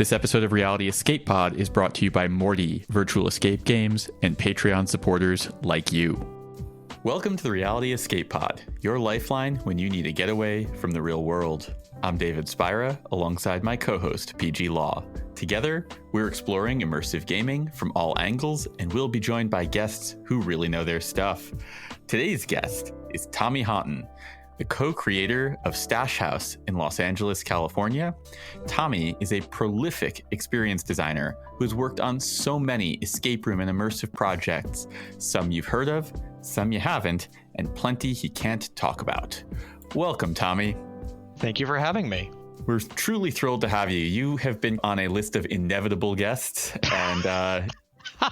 This episode of Reality Escape Pod is brought to you by Morty, virtual escape games, and Patreon supporters like you. Welcome to the Reality Escape Pod, your lifeline when you need a getaway from the real world. I'm David Spira, alongside my co-host, PG Law. Together, we're exploring immersive gaming from all angles, and we'll be joined by guests who really know their stuff. Today's guest is Tommy Honton, the co-creator of Stash House in Los Angeles, California. Tommy is a prolific experience designer who's worked on so many escape room and immersive projects, some you've heard of, some you haven't, and plenty he can't talk about. Welcome, Tommy. Thank you for having me. We're truly thrilled to have you. You have been on a list of inevitable guests, and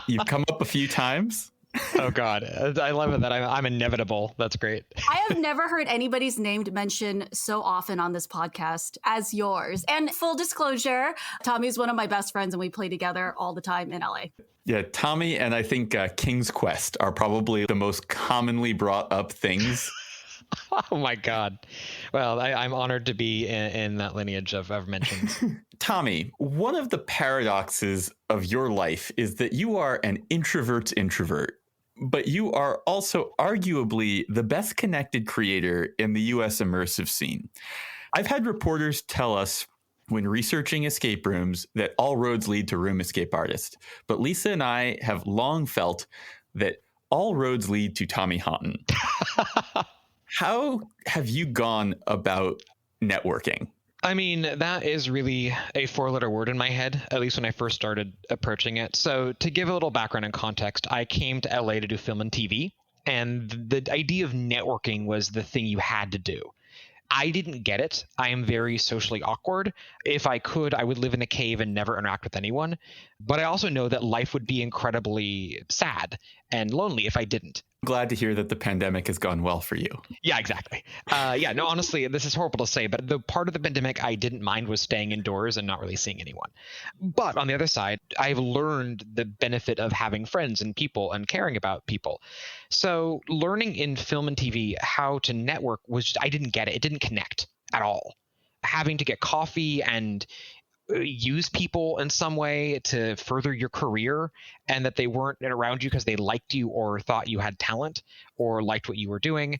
you've come up a few times. Oh, God. I love it that I'm inevitable. That's great. I have never heard anybody's name mentioned so often on this podcast as yours. And full disclosure, Tommy's one of my best friends and we play together all the time in LA. Yeah, Tommy and I think King's Quest are probably the most commonly brought up things. Oh, my God. Well, I'm honored to be in that lineage of mentions. Tommy, one of the paradoxes of your life is that you are an introvert's introvert, but you are also arguably the best connected creator in the US immersive scene. I've had reporters tell us when researching escape rooms that all roads lead to room escape artist, but Lisa and I have long felt that all roads lead to Tommy Honton. How have you gone about networking? I mean, that is really a four-letter word in my head, at least when I first started approaching it. So to give a little background and context, I came to LA to do film and TV, and the idea of networking was the thing you had to do. I didn't get it. I am very socially awkward. If I could, I would live in a cave and never interact with anyone. But I also know that life would be incredibly sad and lonely if I didn't. Glad to hear that the pandemic has gone well for you. Yeah, exactly. No, honestly, this is horrible to say, but the part of the pandemic I didn't mind was staying indoors and not really seeing anyone. But on the other side, I've learned the benefit of having friends and people and caring about people. So learning in film and TV how to network was just, I didn't get it. It didn't connect at all. Having to get coffee and use people in some way to further your career, and that they weren't around you because they liked you or thought you had talent or liked what you were doing.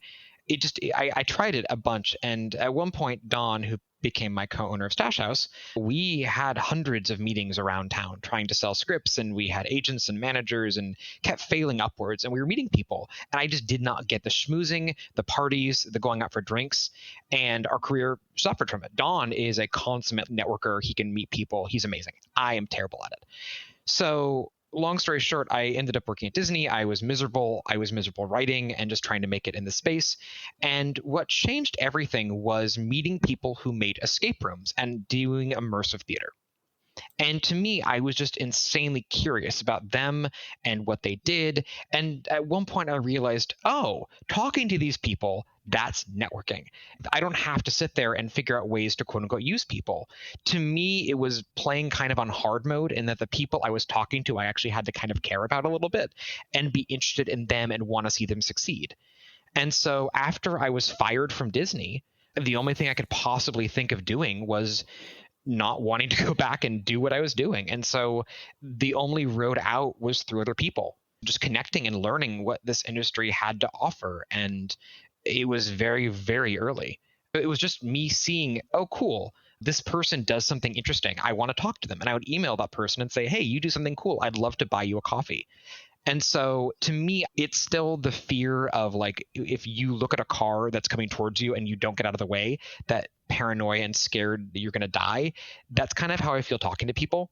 I tried it a bunch. And at one point, Don, who became my co-owner of Stash House, we had hundreds of meetings around town trying to sell scripts, and we had agents and managers and kept failing upwards, and we were meeting people. And I just did not get the schmoozing, the parties, the going out for drinks, and our career suffered from it. Don is a consummate networker. He can meet people. He's amazing. I am terrible at it. So long story short, I ended up working at Disney. I was miserable. Writing and just trying to make it in the space. And what changed everything was meeting people who made escape rooms and doing immersive theater. And to me, I was just insanely curious about them and what they did. And at one point I realized, talking to these people, that's networking. I don't have to sit there and figure out ways to quote unquote use people. To me, it was playing kind of on hard mode, in that the people I was talking to, I actually had to kind of care about a little bit and be interested in them and want to see them succeed. And so after I was fired from Disney, the only thing I could possibly think of doing was not wanting to go back and do what I was doing. And so the only road out was through other people, just connecting and learning what this industry had to offer. And it was very, very early. It was just me seeing, oh, cool, this person does something interesting. I want to talk to them. And I would email that person and say, hey, you do something cool. I'd love to buy you a coffee. And so to me, it's still the fear of, like, if you look at a car that's coming towards you and you don't get out of the way, that paranoia and scared that you're going to die. That's kind of how I feel talking to people.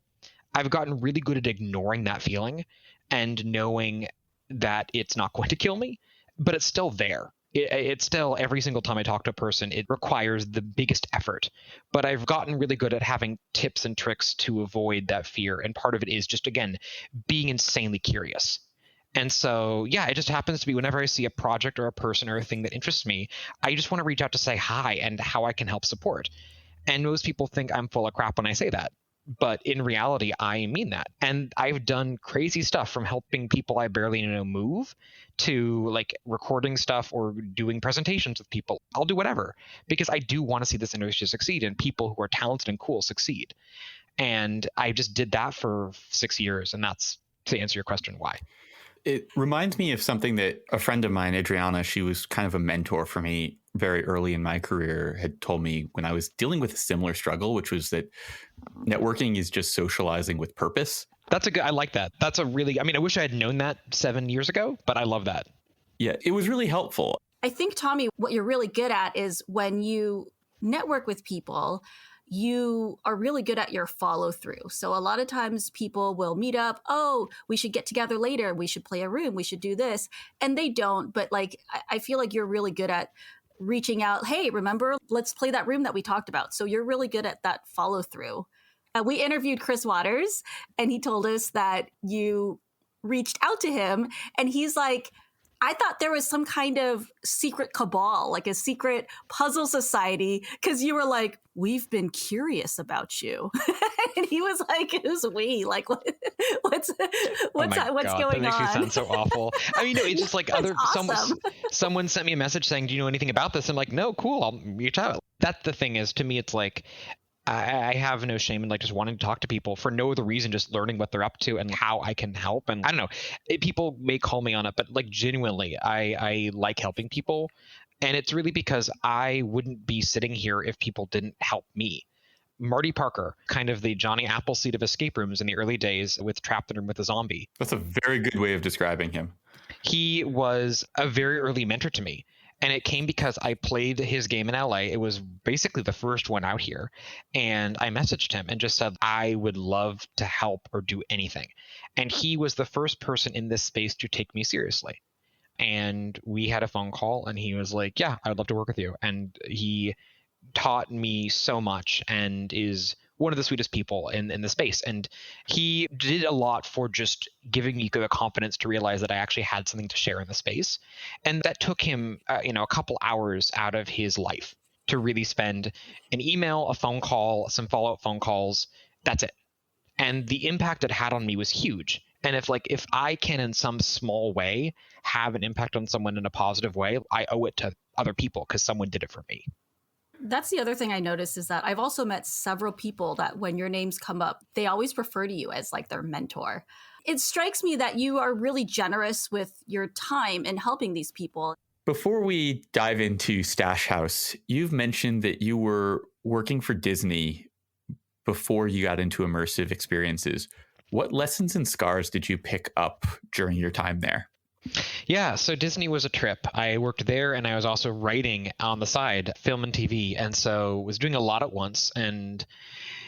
I've gotten really good at ignoring that feeling and knowing that it's not going to kill me, but it's still there. It's still, every single time I talk to a person, it requires the biggest effort. But I've gotten really good at having tips and tricks to avoid that fear. And part of it is just, again, being insanely curious. And so, yeah, it just happens to be whenever I see a project or a person or a thing that interests me, I just want to reach out to say hi and how I can help support. And most people think I'm full of crap when I say that. But in reality, I mean that. And I've done crazy stuff, from helping people I barely know move to like recording stuff or doing presentations with people. I'll do whatever, because I do want to see this industry succeed and people who are talented and cool succeed. And I just did that for 6 years. And that's, to answer your question, why. It reminds me of something that a friend of mine, Adriana, she was kind of a mentor for me very early in my career, had told me when I was dealing with a similar struggle, which was that networking is just socializing with purpose. I like that. That's a really, I mean, I wish I had known that 7 years ago, but I love that. Yeah, it was really helpful. I think, Tommy, what you're really good at is when you network with people, you are really good at your follow through. So a lot of times people will meet up. Oh, we should get together later. We should play a room. We should do this. And they don't. But like, I feel like you're really good at reaching out. Hey, remember, let's play that room that we talked about. So you're really good at that follow through. We interviewed Chris Waters, and he told us that you reached out to him, and he's like, I thought there was some kind of secret cabal, like a secret puzzle society, because you were like, we've been curious about you. And he was like, who's we? Like, what's going That makes on? me sound so awful. I mean, no, it's just like awesome. someone sent me a message saying, do you know anything about this? I'm like, no, cool, I'll reach out. That's the thing is, to me, it's like, I have no shame in like just wanting to talk to people for no other reason, just learning what they're up to and how I can help. And I don't know, people may call me on it, but like genuinely, I like helping people. And it's really because I wouldn't be sitting here if people didn't help me. Marty Parker, kind of the Johnny Appleseed of escape rooms in the early days with Trapped in a Room with a Zombie. That's a very good way of describing him. He was a very early mentor to me. And it came because I played his game in LA. It was basically the first one out here. And I messaged him and just said, I would love to help or do anything. And he was the first person in this space to take me seriously. And we had a phone call and he was like, yeah, I would love to work with you. And he taught me so much and is one of the sweetest people in the space. And he did a lot for just giving me the confidence to realize that I actually had something to share in the space. And that took him, a couple hours out of his life to really spend an email, a phone call, some follow-up phone calls. That's it. And the impact it had on me was huge. And if I can in some small way have an impact on someone in a positive way, I owe it to other people because someone did it for me. That's the other thing I noticed is that I've also met several people that when your names come up, they always refer to you as like their mentor. It strikes me that you are really generous with your time in helping these people. Before we dive into Stash House, you've mentioned that you were working for Disney before you got into immersive experiences. What lessons and scars did you pick up during your time there? Yeah, so Disney was a trip. I worked there and I was also writing on the side, film and TV. And so was doing a lot at once. And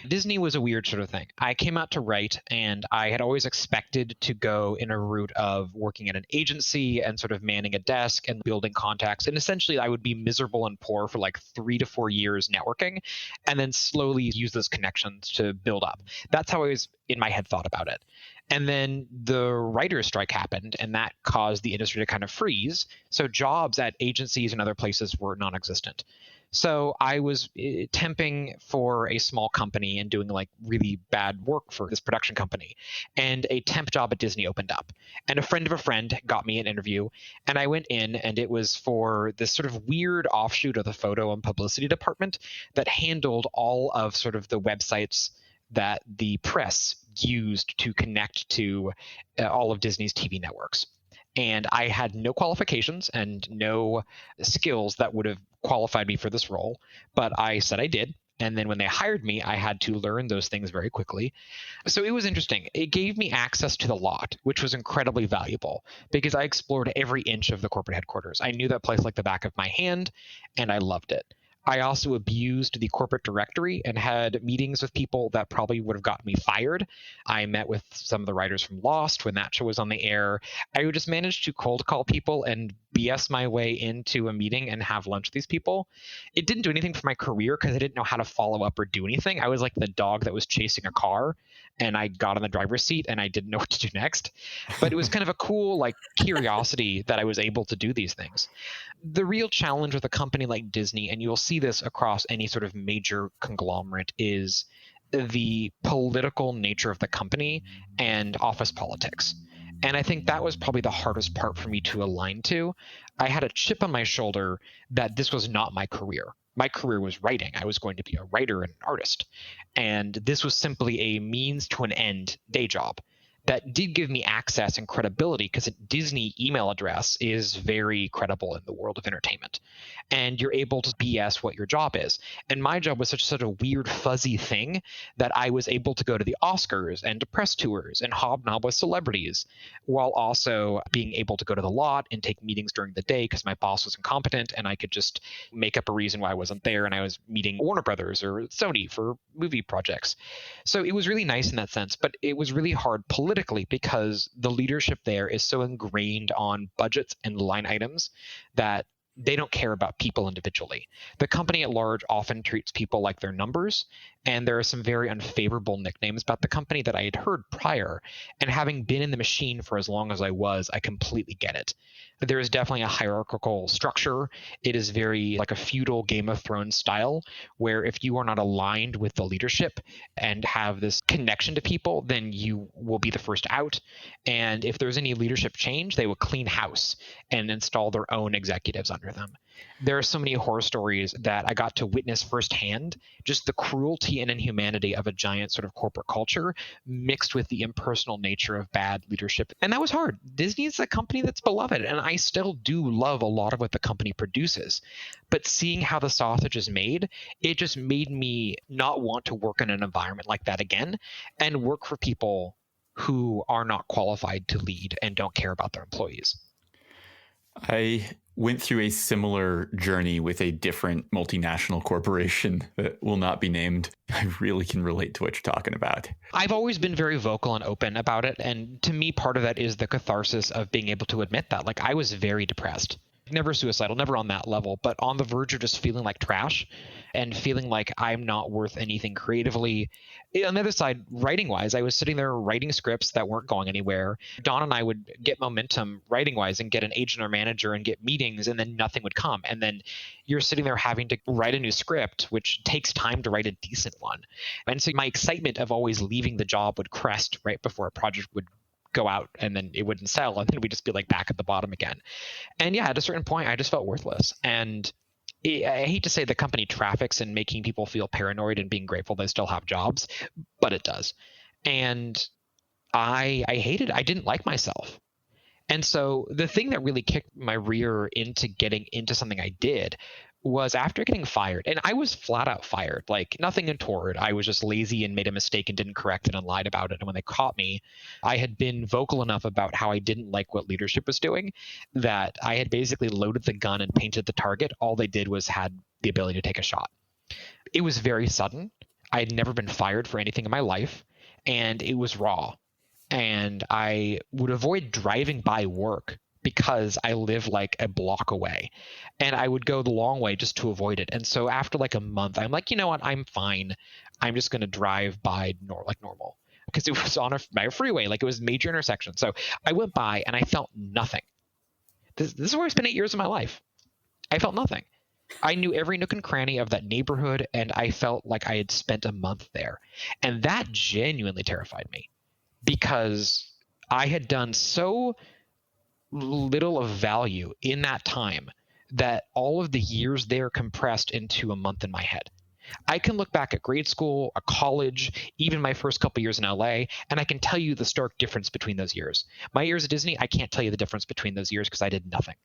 Disney was a weird sort of thing. I came out to write and I had always expected to go in a route of working at an agency and sort of manning a desk and building contacts. And essentially I would be miserable and poor for like 3 to 4 years networking and then slowly use those connections to build up. That's how I was in my head thought about it. And then the writer's strike happened, and that caused the industry to kind of freeze. So jobs at agencies and other places were non-existent. So I was temping for a small company and doing like really bad work for this production company. And a temp job at Disney opened up. And a friend of a friend got me an interview. And I went in, and it was for this sort of weird offshoot of the photo and publicity department that handled all of sort of the websites that the press used to connect to all of Disney's TV networks. And I had no qualifications and no skills that would have qualified me for this role, but I said I did. And then when they hired me, I had to learn those things very quickly. So it was interesting. It gave me access to the lot, which was incredibly valuable because I explored every inch of the corporate headquarters. I knew that place like the back of my hand, and I loved it. I also abused the corporate directory and had meetings with people that probably would have gotten me fired. I met with some of the writers from Lost when that show was on the air. I would just manage to cold call people and BS my way into a meeting and have lunch with these people. It didn't do anything for my career because I didn't know how to follow up or do anything. I was like the dog that was chasing a car, and I got on the driver's seat and I didn't know what to do next. But it was kind of a cool like curiosity that I was able to do these things. The real challenge with a company like Disney, and you'll see this across any sort of major conglomerate, is the political nature of the company and office politics. And I think that was probably the hardest part for me to align to. I had a chip on my shoulder that this was not my career. My career was writing. I was going to be a writer and an artist. And this was simply a means to an end day job that did give me access and credibility, because a Disney email address is very credible in the world of entertainment. And you're able to BS what your job is. And my job was such a weird, fuzzy thing that I was able to go to the Oscars and to press tours and hobnob with celebrities, while also being able to go to the lot and take meetings during the day because my boss was incompetent and I could just make up a reason why I wasn't there and I was meeting Warner Brothers or Sony for movie projects. So it was really nice in that sense, but it was really hard politically because the leadership there is so ingrained on budgets and line items that they don't care about people individually. The company at large often treats people like they're numbers, and there are some very unfavorable nicknames about the company that I had heard prior. And having been in the machine for as long as I was, I completely get it. There is definitely a hierarchical structure. It is very like a feudal Game of Thrones style, where if you are not aligned with the leadership and have this connection to people, then you will be the first out. And if there's any leadership change, they will clean house and install their own executives under them. There are so many horror stories that I got to witness firsthand, just the cruelty and inhumanity of a giant sort of corporate culture mixed with the impersonal nature of bad leadership. And that was hard. Disney is a company that's beloved, and I still do love a lot of what the company produces. But seeing how the sausage is made, it just made me not want to work in an environment like that again and work for people who are not qualified to lead and don't care about their employees. I went through a similar journey with a different multinational corporation that will not be named. I really can relate to what you're talking about. I've always been very vocal and open about it. And to me, part of that is the catharsis of being able to admit that. Like, I was very depressed. Never suicidal, never on that level, but on the verge of just feeling like trash and feeling like I'm not worth anything creatively. On the other side, writing-wise, I was sitting there writing scripts that weren't going anywhere. Dawn and I would get momentum writing-wise and get an agent or manager and get meetings, and then nothing would come. And then you're sitting there having to write a new script, which takes time to write a decent one. And so my excitement of always leaving the job would crest right before a project would go out, and then it wouldn't sell, and then we'd just be like back at the bottom again. And yeah, at a certain point, I just felt worthless. And I hate to say the company traffics in making people feel paranoid and being grateful they still have jobs, but it does. And I hated it. I didn't like myself. And so the thing that really kicked my rear into getting into something I did was after getting fired. And I was flat out fired, like nothing untoward. I was just lazy and made a mistake and didn't correct it and lied about it. And when they caught me, I had been vocal enough about how I didn't like what leadership was doing that I had basically loaded the gun and painted the target. All they did was had the ability to take a shot. It was very sudden. I had never been fired for anything in my life, and it was raw. And I would avoid driving by work because I live like a block away, and I would go the long way just to avoid it. And so after like a month, I'm like, you know what? I'm fine. I'm just going to drive by like normal, because it was on a freeway, like it was a major intersection. So I went by and I felt nothing. This is where I spent 8 years of my life. I felt nothing. I knew every nook and cranny of that neighborhood, and I felt like I had spent a month there. And that genuinely terrified me, because I had done so little of value in that time that all of the years there compressed into a month in my head. I can look back at grade school, a college, even my first couple years in LA, and I can tell you the stark difference between those years. My years at Disney, I can't tell you the difference between those years because I did nothing.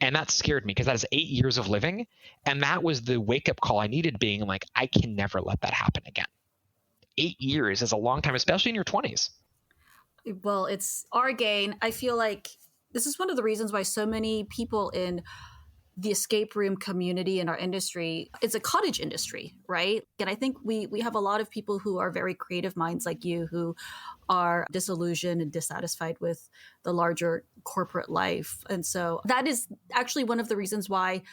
And that scared me, because that is 8 years of living. And that was the wake-up call I needed, being like, I can never let that happen again. 8 years is a long time, especially in your 20s. Well, it's our gain. I feel like this is one of the reasons why so many people in the escape room community in our industry, it's a cottage industry, right? And I think we have a lot of people who are very creative minds like you, who are disillusioned and dissatisfied with the larger corporate life. And so that is actually one of the reasons why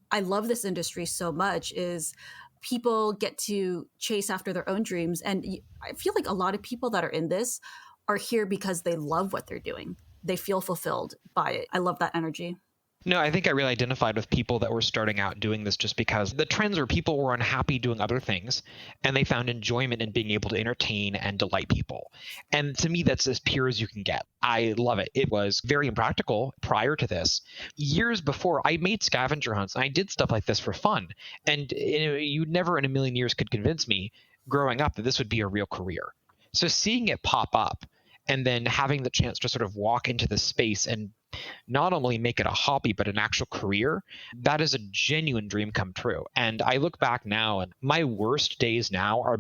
I love this industry so much, is people get to chase after their own dreams. And I feel like a lot of people that are in this are here because they love what they're doing. They feel fulfilled by it. I love that energy. No, I think I really identified with people that were starting out doing this just because the trends were people were unhappy doing other things and they found enjoyment in being able to entertain and delight people. And to me, that's as pure as you can get. I love it. It was very impractical prior to this. Years before, I made scavenger hunts and I did stuff like this for fun. And you never in a million years could convince me growing up that this would be a real career. So seeing it pop up and then having the chance to sort of walk into the space and not only make it a hobby, but an actual career, that is a genuine dream come true. And I look back now and my worst days now are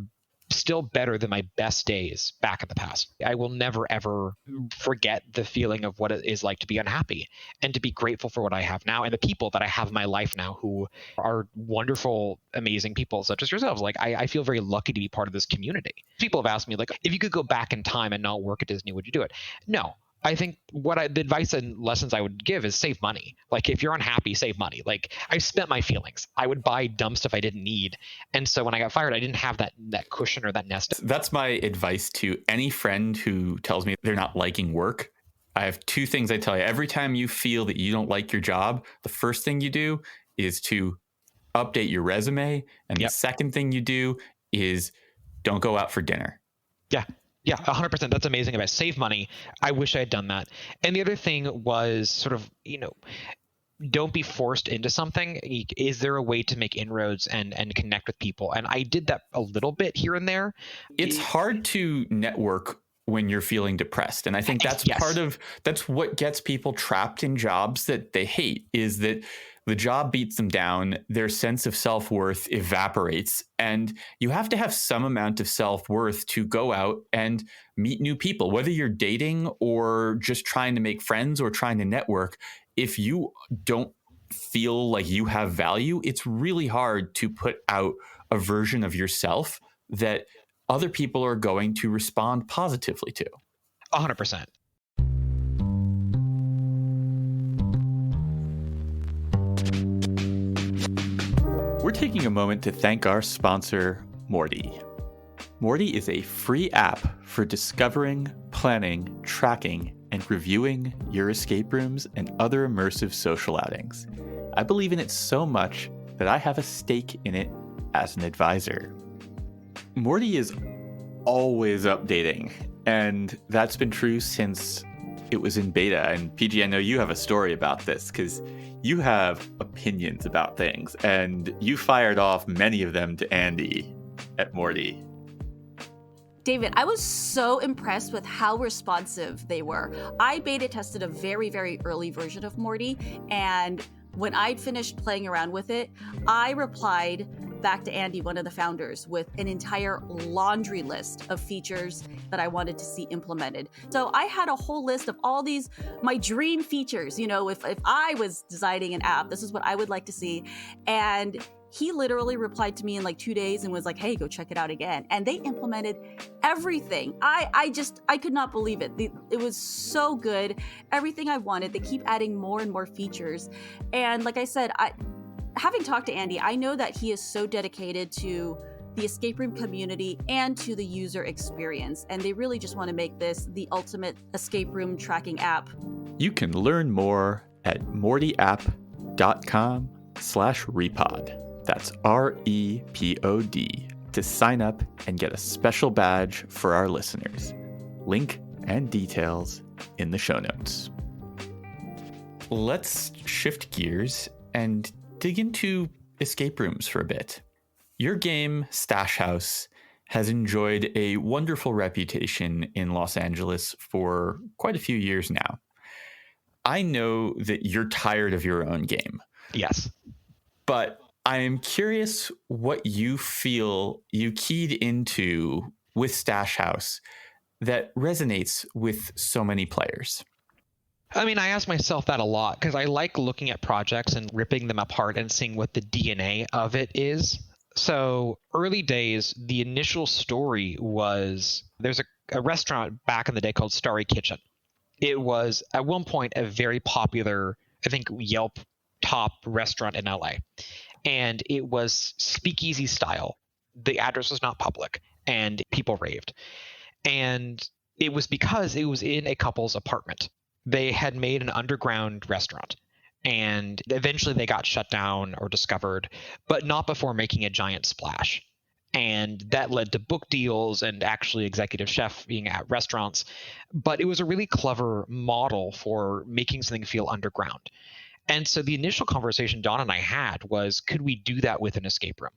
still better than my best days back in the past. I will never, ever forget the feeling of what it is like to be unhappy and to be grateful for what I have now and the people that I have in my life now who are wonderful, amazing people such as yourselves. Like, I feel very lucky to be part of this community. People have asked me, like, if you could go back in time and not work at Disney, would you do it? No. I think the advice and lessons I would give is save money. Like, if you're unhappy, save money. Like, I spent my feelings. I would buy dumb stuff I didn't need. And so when I got fired, I didn't have that cushion or that nest. That's my advice to any friend who tells me they're not liking work. I have two things I tell you. Every time you feel that you don't like your job, the first thing you do is to update your resume. And the second thing you do is don't go out for dinner. Yeah. Yeah, 100%. That's amazing advice. Save money. I wish I had done that. And the other thing was sort of, don't be forced into something. Is there a way to make inroads and connect with people? And I did that a little bit here and there. It's hard to network when you're feeling depressed. And I think that's that's what gets people trapped in jobs that they hate, is that the job beats them down, their sense of self-worth evaporates, and you have to have some amount of self-worth to go out and meet new people, whether you're dating or just trying to make friends or trying to network. If you don't feel like you have value, it's really hard to put out a version of yourself that other people are going to respond positively to. 100%. We're taking a moment to thank our sponsor, Morty. Morty is a free app for discovering, planning, tracking, and reviewing your escape rooms and other immersive social outings. I believe in it so much that I have a stake in it as an advisor. Morty is always updating, and that's been true since it was in beta. And PG, I know you have a story about this because you have opinions about things, and you fired off many of them to Andy at Morty. David, I was so impressed with how responsive they were. I beta tested a very, very early version of Morty, and when I'd finished playing around with it, I replied back to Andy, one of the founders, with an entire laundry list of features that I wanted to see implemented. So I had a whole list of all these, my dream features. If I was designing an app, this is what I would like to see. And he literally replied to me in like 2 days and was like, hey, go check it out again. And they implemented everything. I could not believe it. It was so good. Everything I wanted. They keep adding more and more features. And like I said, having talked to Andy, I know that he is so dedicated to the escape room community and to the user experience. And they really just want to make this the ultimate escape room tracking app. You can learn more at mortyapp.com/repod. That's REPOD to sign up and get a special badge for our listeners. Link and details in the show notes. Let's shift gears and dig into escape rooms for a bit. Your game, Stash House, has enjoyed a wonderful reputation in Los Angeles for quite a few years now. I know that you're tired of your own game. Yes. But I am curious what you feel you keyed into with Stash House that resonates with so many players. I mean, I ask myself that a lot because I like looking at projects and ripping them apart and seeing what the DNA of it is. So early days, the initial story was there's a restaurant back in the day called Starry Kitchen. It was at one point a very popular, I think, Yelp top restaurant in LA. And it was speakeasy style. The address was not public and people raved. And it was because it was in a couple's apartment. They had made an underground restaurant And eventually they got shut down or discovered, but not before making a giant splash. And that led to book deals and actually executive chef being at restaurants. But it was a really clever model for making something feel underground. And so the initial conversation Dawn and I had was, could we do that with an escape room?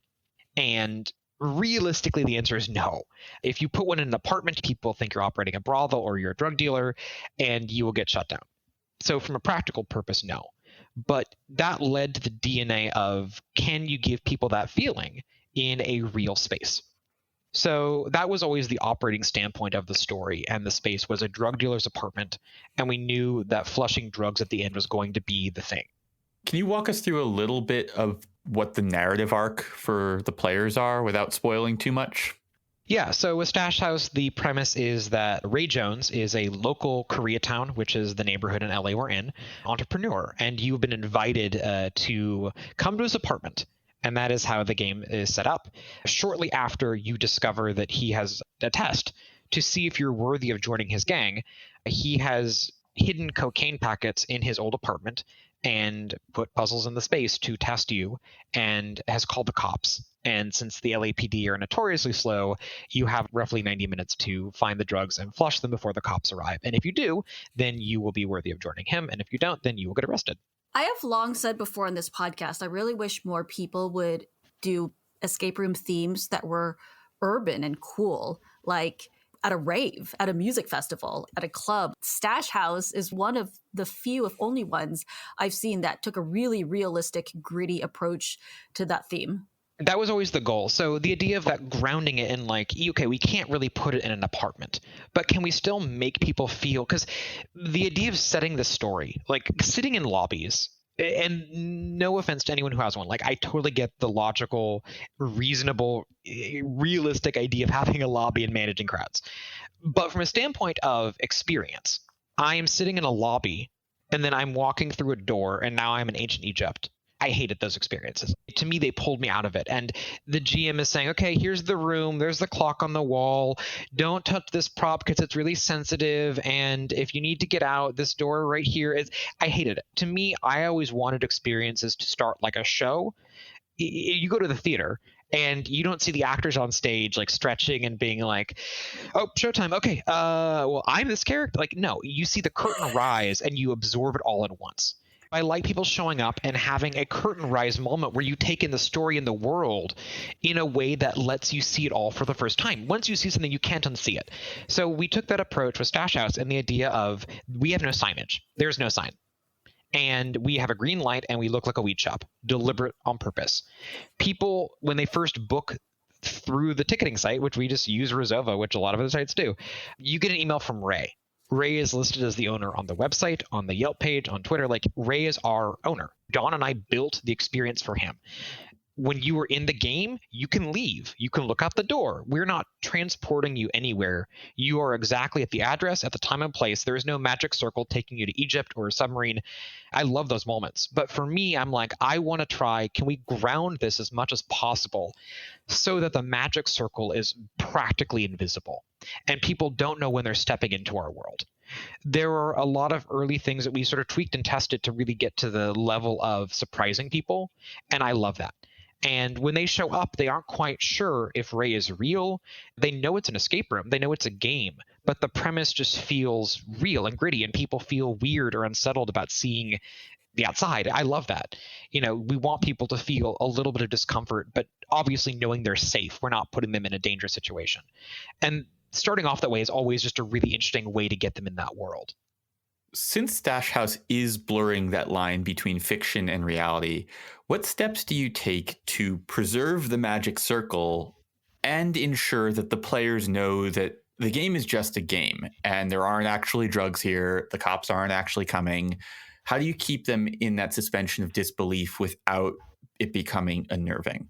And realistically, the answer is no. If you put one in an apartment, people think you're operating a brothel or you're a drug dealer, and you will get shut down. So from a practical purpose, no. But that led to the DNA of, can you give people that feeling in a real space? So that was always the operating standpoint of the story, and the space was a drug dealer's apartment, and we knew that flushing drugs at the end was going to be the thing. Can you walk us through a little bit of what the narrative arc for the players are without spoiling too much? Yeah, so with Stash House, the premise is that Ray Jones is a local Koreatown, which is the neighborhood in LA we're in, entrepreneur, and you've been invited to come to his apartment. And that is how the game is set up. Shortly after you discover that he has a test to see if you're worthy of joining his gang, he has hidden cocaine packets in his old apartment and put puzzles in the space to test you, and has called the cops. And since the LAPD are notoriously slow, you have roughly 90 minutes to find the drugs and flush them before the cops arrive. And if you do, then you will be worthy of joining him. And if you don't, then you will get arrested. I have long said before on this podcast, I really wish more people would do escape room themes that were urban and cool, like at a rave, at a music festival, at a club. Stash House is one of the few, if only ones, I've seen that took a really realistic, gritty approach to that theme. That was always the goal. So the idea of that grounding it in like, okay, we can't really put it in an apartment, but can we still make people feel, because the idea of setting the story, like sitting in lobbies, and no offense to anyone who has one, like I totally get the logical, reasonable, realistic idea of having a lobby and managing crowds. But from a standpoint of experience, I am sitting in a lobby and then I'm walking through a door and now I'm in ancient Egypt. I hated those experiences. To me, they pulled me out of it. And the GM is saying, okay, here's the room. There's the clock on the wall. Don't touch this prop because it's really sensitive. And if you need to get out, this door right here is... I hated it. To me, I always wanted experiences to start like a show. You go to the theater and you don't see the actors on stage like stretching and being like, oh, showtime. Okay, well, I'm this character. Like, no, you see the curtain rise and you absorb it all at once. I like people showing up and having a curtain rise moment where you take in the story and the world in a way that lets you see it all for the first time. Once you see something, you can't unsee it. So we took that approach with Stash House and the idea of, we have no signage. There's no sign. And we have a green light and we look like a weed shop, deliberate on purpose. People, when they first book through the ticketing site, which we just use Rezova, which a lot of other sites do, you get an email from Ray. Ray is listed as the owner on the website, on the Yelp page, on Twitter. Like, Ray is our owner. Dawn and I built the experience for him. When you are in the game, you can leave. You can look out the door. We're not transporting you anywhere. You are exactly at the address, at the time and place. There is no magic circle taking you to Egypt or a submarine. I love those moments. But for me, I'm like, I want to try, can we ground this as much as possible so that the magic circle is practically invisible and people don't know when they're stepping into our world? There are a lot of early things that we sort of tweaked and tested to really get to the level of surprising people, and I love that. And when they show up, they aren't quite sure if Ray is real. They know it's an escape room. They know it's a game. But the premise just feels real and gritty, and people feel weird or unsettled about seeing the outside. I love that. You know, we want people to feel a little bit of discomfort, but obviously knowing they're safe. We're not putting them in a dangerous situation. And starting off that way is always just a really interesting way to get them in that world. Since Stash House is blurring that line between fiction and reality, what steps do you take to preserve the magic circle and ensure that the players know that the game is just a game and there aren't actually drugs here, the cops aren't actually coming? How do you keep them in that suspension of disbelief without it becoming unnerving?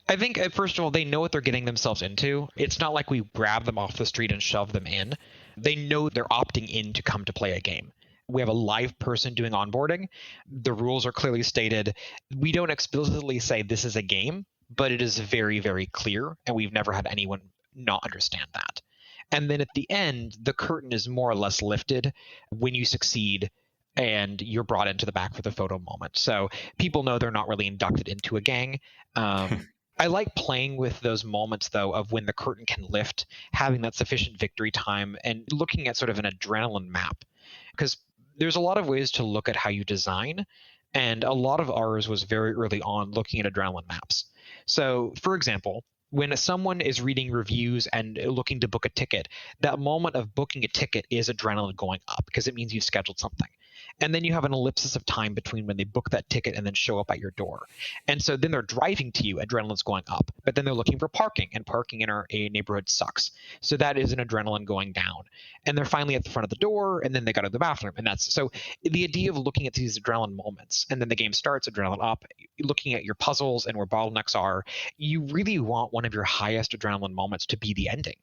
I think, first of all, they know what they're getting themselves into. It's not like we grab them off the street and shove them in. They know they're opting in to come to play a game. We have a live person doing onboarding. The rules are clearly stated. We don't explicitly say this is a game, but it is very, very clear, and we've never had anyone not understand that. And then at the end, the curtain is more or less lifted when you succeed. and you're brought into the back for the photo moment. So people know they're not really inducted into a gang. I like playing with those moments, though, of when the curtain can lift, having that sufficient victory time, and looking at sort of an adrenaline map. Because there's a lot of ways to look at how you design, and a lot of ours was very early on looking at adrenaline maps. So, for example, when someone is reading reviews and looking to book a ticket, that moment of booking a ticket is adrenaline going up because it means you've scheduled something. And then you have an ellipsis of time between when they book that ticket and then show up at your door. And so then they're driving to you, adrenaline's going up. But then they're looking for parking, and parking in a neighborhood sucks. So that is an adrenaline going down. And they're finally at the front of the door, and then they go to the bathroom. And that's so the idea of looking at these adrenaline moments, and then the game starts, adrenaline up, looking at your puzzles and where bottlenecks are, you really want one of your highest adrenaline moments to be the ending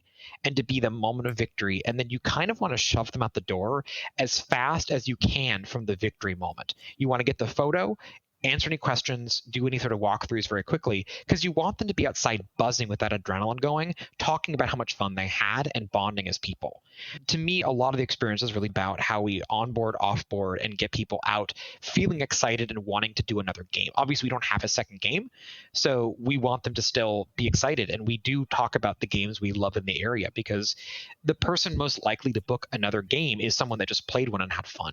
and to be the moment of victory. And then you kind of want to shove them out the door as fast as you can from the victory moment. You want to get the photo, answer any questions, do any sort of walkthroughs very quickly, because you want them to be outside buzzing with that adrenaline going, talking about how much fun they had and bonding as people. To me, a lot of the experience is really about how we onboard, offboard, and get people out feeling excited and wanting to do another game. Obviously, we don't have a second game, so we want them to still be excited. And we do talk about the games we love in the area, because the person most likely to book another game is someone that just played one and had fun.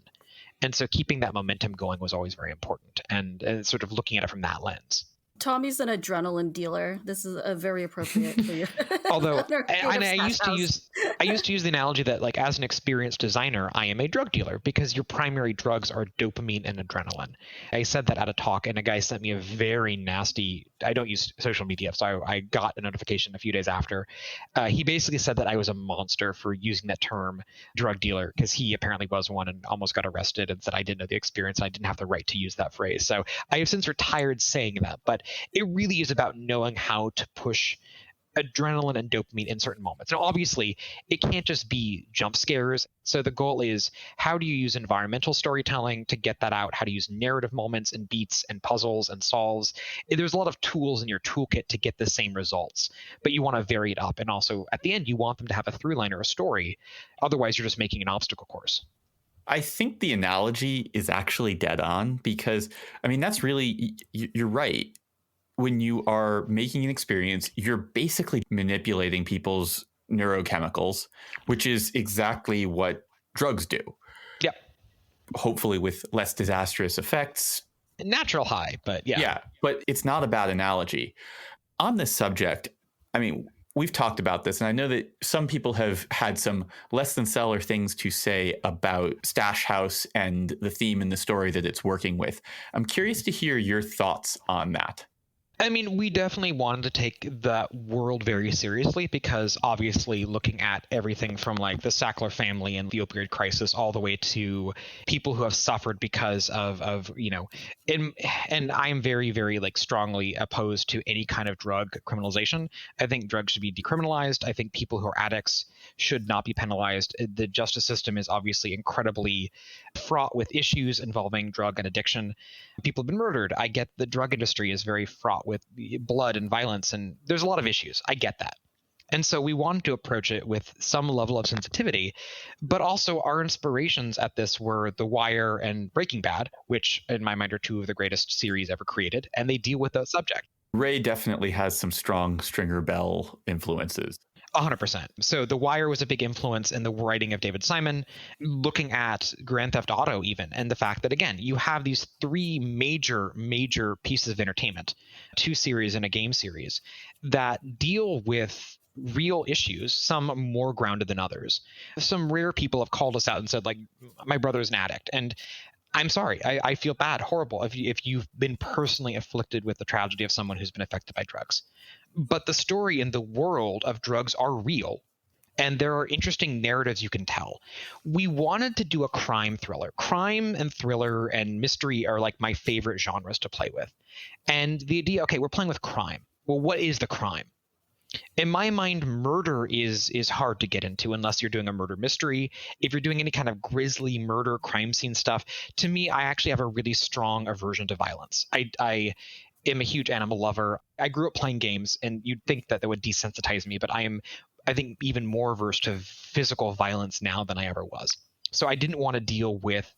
And so keeping that momentum going was always very important, and sort of looking at it from that lens. Tommy's an adrenaline dealer. This is a very appropriate for you. Although I used to use the analogy that, like, as an experienced designer, I am a drug dealer, because your primary drugs are dopamine and adrenaline. I said that at a talk, and a guy sent me a very nasty. I don't use social media, so I got a notification a few days after. He basically said that I was a monster for using that term, drug dealer, because he apparently was one and almost got arrested, and said I didn't know the experience. I didn't have the right to use that phrase. So I have since retired saying that, but it really is about knowing how to push adrenaline and dopamine in certain moments. Now, obviously, it can't just be jump scares. So the goal is, how do you use environmental storytelling to get that out? How to use narrative moments and beats and puzzles and solves? There's a lot of tools in your toolkit to get the same results, but you want to vary it up. And also, at the end, you want them to have a through line or a story. Otherwise, you're just making an obstacle course. I think the analogy is actually dead on, because, I mean, that's really, you're right. When you are making an experience, you're basically manipulating people's neurochemicals, which is exactly what drugs do. Yep. Hopefully with less disastrous effects. Natural high, but yeah. Yeah, but it's not a bad analogy. On this subject, I mean, we've talked about this, and I know that some people have had some less than stellar things to say about Stash House and the theme and the story that it's working with. I'm curious to hear your thoughts on that. I mean, we definitely wanted to take that world very seriously, because obviously looking at everything from like the Sackler family and the opioid crisis all the way to people who have suffered because of and I am very, very like strongly opposed to any kind of drug criminalization. I think drugs should be decriminalized. I think people who are addicts should not be penalized. The justice system is obviously incredibly fraught with issues involving drug and addiction. People have been murdered. I get the drug industry is very fraught with blood and violence, and there's a lot of issues. I get that. And so we wanted to approach it with some level of sensitivity, but also our inspirations at this were The Wire and Breaking Bad, which in my mind are two of the greatest series ever created, and they deal with that subject. Ray definitely has some strong Stringer Bell influences. 100%. So The Wire was a big influence in the writing of David Simon, looking at Grand Theft Auto even, and the fact that, again, you have these three major pieces of entertainment, two series and a game series, that deal with real issues, some more grounded than others. Some rare people have called us out and said, like, my brother's an addict. And I'm sorry, I feel bad, horrible, if you've been personally afflicted with the tragedy of someone who's been affected by drugs. But the story and the world of drugs are real, and there are interesting narratives you can tell. We wanted to do a crime thriller. Crime and thriller and mystery are like my favorite genres to play with. And the idea, okay, we're playing with crime. Well, what is the crime? In my mind, murder is hard to get into unless you're doing a murder mystery. If you're doing any kind of grisly murder crime scene stuff, to me, I actually have a really strong aversion to violence. I am a huge animal lover. I grew up playing games, and you'd think that would desensitize me, but I think, even more averse to physical violence now than I ever was. So I didn't want to deal with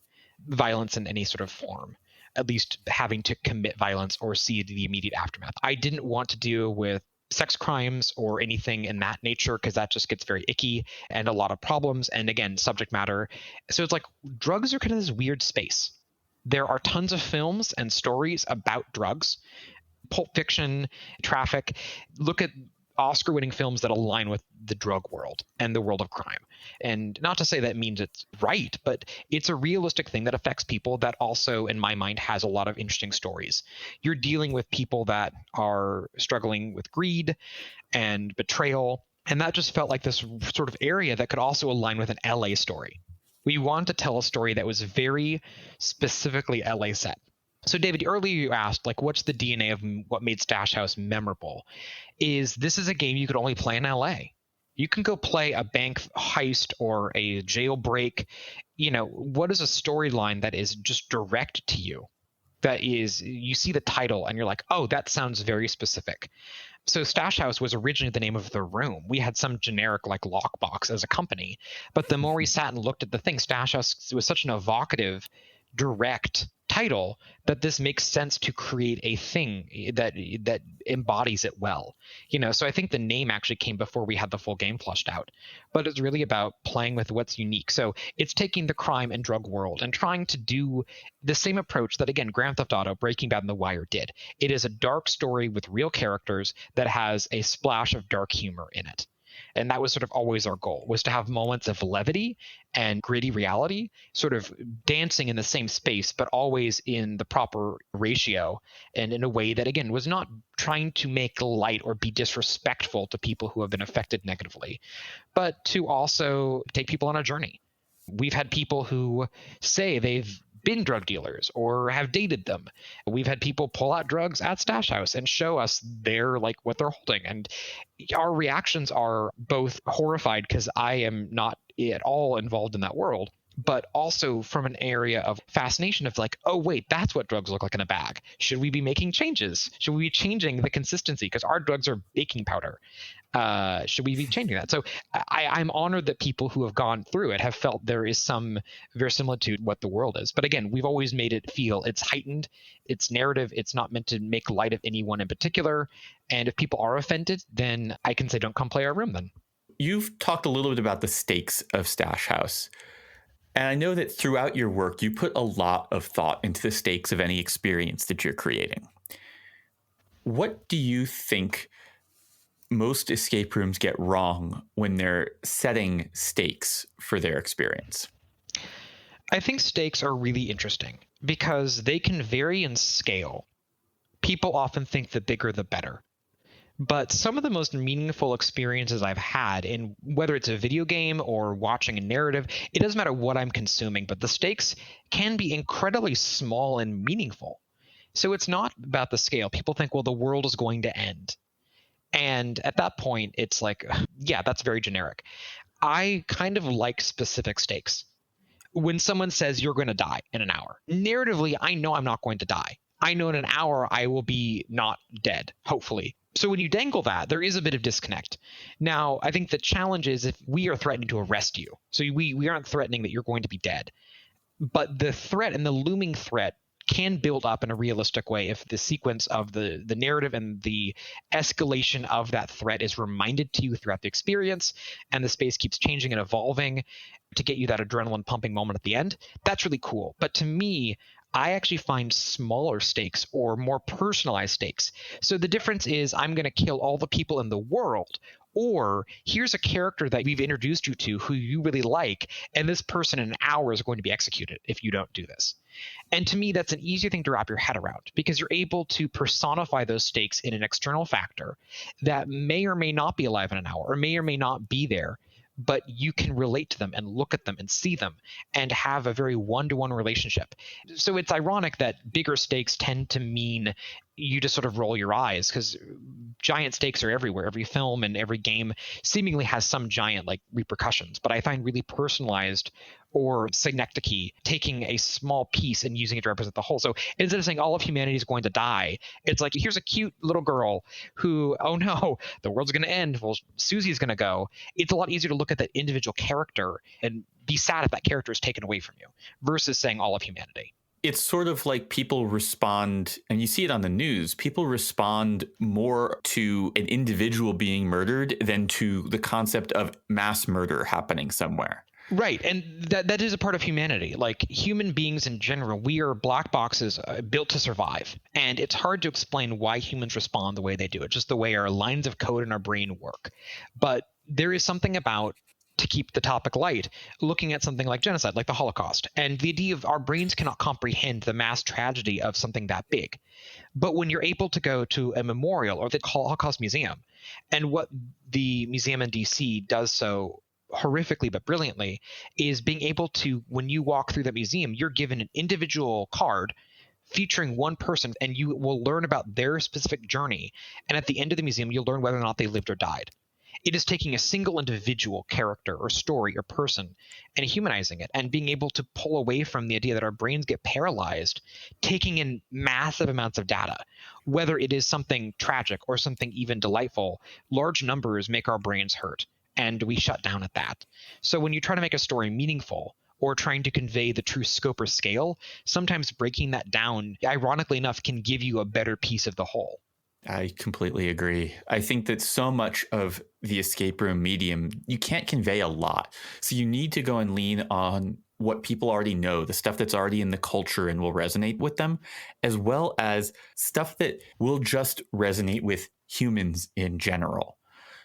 violence in any sort of form, at least having to commit violence or see the immediate aftermath. I didn't want to deal with sex crimes or anything in that nature because that just gets very icky and a lot of problems. And again, subject matter. So it's like drugs are kind of this weird space. There are tons of films and stories about drugs. Pulp Fiction, Traffic. Look at Oscar-winning films that align with the drug world and the world of crime. And not to say that means it's right, but it's a realistic thing that affects people that also, in my mind, has a lot of interesting stories. You're dealing with people that are struggling with greed and betrayal, and that just felt like this sort of area that could also align with an LA story. We wanted to tell a story that was very specifically LA set. So David, earlier you asked, like, what's the DNA of what made Stash House memorable? This is a game you could only play in LA. You can go play a bank heist or a jailbreak. What is a storyline that is just direct to you? That is, you see the title and you're like, oh, that sounds very specific. So Stash House was originally the name of the room. We had some generic like lockbox as a company, but the more we sat and looked at the thing, Stash House was such an evocative, direct title that this makes sense to create a thing that embodies it well. So I think the name actually came before we had the full game flushed out, but it's really about playing with what's unique. So it's taking the crime and drug world and trying to do the same approach that, again, Grand Theft Auto, Breaking Bad, and The Wire did. It is a dark story with real characters that has a splash of dark humor in it. And that was sort of always our goal, was to have moments of levity and gritty reality sort of dancing in the same space, but always in the proper ratio and in a way that, again, was not trying to make light or be disrespectful to people who have been affected negatively, but to also take people on a journey. We've had people who say they've been drug dealers or have dated them. We've had people pull out drugs at Stash House and show us what they're holding. And our reactions are both horrified because I am not at all involved in that world, but also from an area of fascination of like, oh, wait, that's what drugs look like in a bag. Should we be making changes? Should we be changing the consistency? Because our drugs are baking powder. Should we be changing that? So I'm honored that people who have gone through it have felt there is some verisimilitude what the world is. But again, we've always made it feel it's heightened, it's narrative, it's not meant to make light of anyone in particular. And if people are offended, then I can say, don't come play our room then. You've talked a little bit about the stakes of Stash House. And I know that throughout your work, you put a lot of thought into the stakes of any experience that you're creating. What do you think most escape rooms get wrong when they're setting stakes for their experience? I think stakes are really interesting because they can vary in scale. People often think the bigger the better. But some of the most meaningful experiences I've had, in whether it's a video game or watching a narrative, it doesn't matter what I'm consuming, but the stakes can be incredibly small and meaningful. So it's not about the scale. People think, well, the world is going to end. And at that point, it's like, yeah, that's very generic. I kind of like specific stakes. When someone says you're going to die in an hour, narratively, I know I'm not going to die. I know in an hour I will be not dead, hopefully. So when you dangle that, there is a bit of disconnect. Now, I think the challenge is if we are threatening to arrest you. So we aren't threatening that you're going to be dead. But the threat and the looming threat can build up in a realistic way if the sequence of the narrative and the escalation of that threat is reminded to you throughout the experience, and the space keeps changing and evolving to get you that adrenaline pumping moment at the end. That's really cool. But to me, I actually find smaller stakes or more personalized stakes. So the difference is I'm going to kill all the people in the world, or here's a character that we've introduced you to who you really like, and this person in an hour is going to be executed if you don't do this. And to me, that's an easier thing to wrap your head around because you're able to personify those stakes in an external factor that may or may not be alive in an hour or may not be there, but you can relate to them and look at them and see them and have a very one-to-one relationship. So it's ironic that bigger stakes tend to mean you just sort of roll your eyes because giant stakes are everywhere. Every film and every game seemingly has some giant like repercussions. But I find really personalized or synecdoche taking a small piece and using it to represent the whole. So instead of saying all of humanity is going to die, it's like, here's a cute little girl who, oh no, the world's going to end. Well, Susie's going to go. It's a lot easier to look at that individual character and be sad if that character is taken away from you versus saying all of humanity. It's sort of like people respond, and you see it on the news, people respond more to an individual being murdered than to the concept of mass murder happening somewhere. Right. And that is a part of humanity. Like human beings in general, we are black boxes built to survive. And it's hard to explain why humans respond the way they do. It's just the way our lines of code in our brain work. But there is something about, to keep the topic light, looking at something like genocide, like the Holocaust, and the idea of our brains cannot comprehend the mass tragedy of something that big. But when you're able to go to a memorial or the Holocaust Museum, and what the museum in DC does so horrifically but brilliantly is being able to, when you walk through the museum, you're given an individual card featuring one person, and you will learn about their specific journey. And at the end of the museum, you'll learn whether or not they lived or died. It is taking a single individual character or story or person and humanizing it and being able to pull away from the idea that our brains get paralyzed, taking in massive amounts of data. Whether it is something tragic or something even delightful, large numbers make our brains hurt, and we shut down at that. So when you try to make a story meaningful or trying to convey the true scope or scale, sometimes breaking that down, ironically enough, can give you a better piece of the whole. I completely agree. I think that so much of the escape room medium, you can't convey a lot. So you need to go and lean on what people already know, the stuff that's already in the culture and will resonate with them, as well as stuff that will just resonate with humans in general.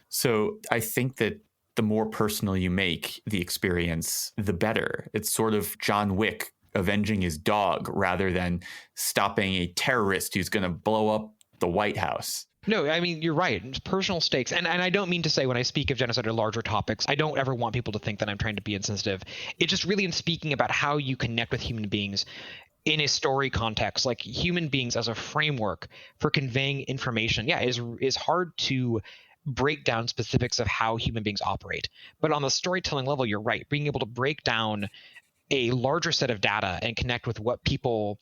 So I think that the more personal you make the experience, the better. It's sort of John Wick avenging his dog rather than stopping a terrorist who's going to blow up the White House. No, I mean, you're right. It's personal stakes. And I don't mean to say when I speak of genocide or larger topics, I don't ever want people to think that I'm trying to be insensitive. It's just really in speaking about how you connect with human beings in a story context, like human beings as a framework for conveying information, is hard to break down specifics of how human beings operate. But on the storytelling level, you're right. Being able to break down a larger set of data and connect with what people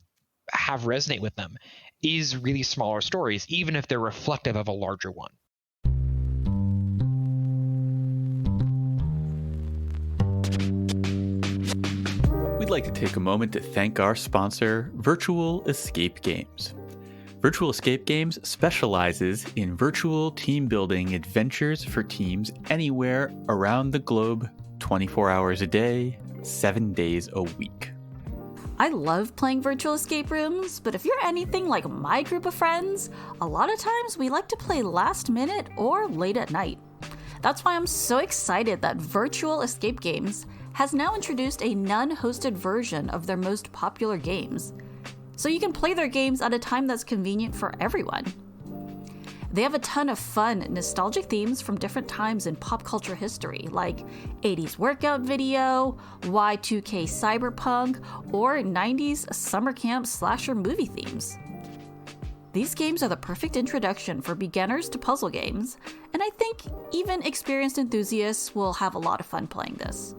have resonate with them is really smaller stories, even if they're reflective of a larger one. We'd like to take a moment to thank our sponsor, Virtual Escape Games. Virtual Escape Games specializes in virtual team building adventures for teams anywhere around the globe, 24 hours a day, 7 days a week. I love playing virtual escape rooms, but if you're anything like my group of friends, a lot of times we like to play last minute or late at night. That's why I'm so excited that Virtual Escape Games has now introduced a non-hosted version of their most popular games, so you can play their games at a time that's convenient for everyone. They have a ton of fun, nostalgic themes from different times in pop culture history, like 80s workout video, Y2K cyberpunk, or 90s summer camp slasher movie themes. These games are the perfect introduction for beginners to puzzle games, and I think even experienced enthusiasts will have a lot of fun playing this.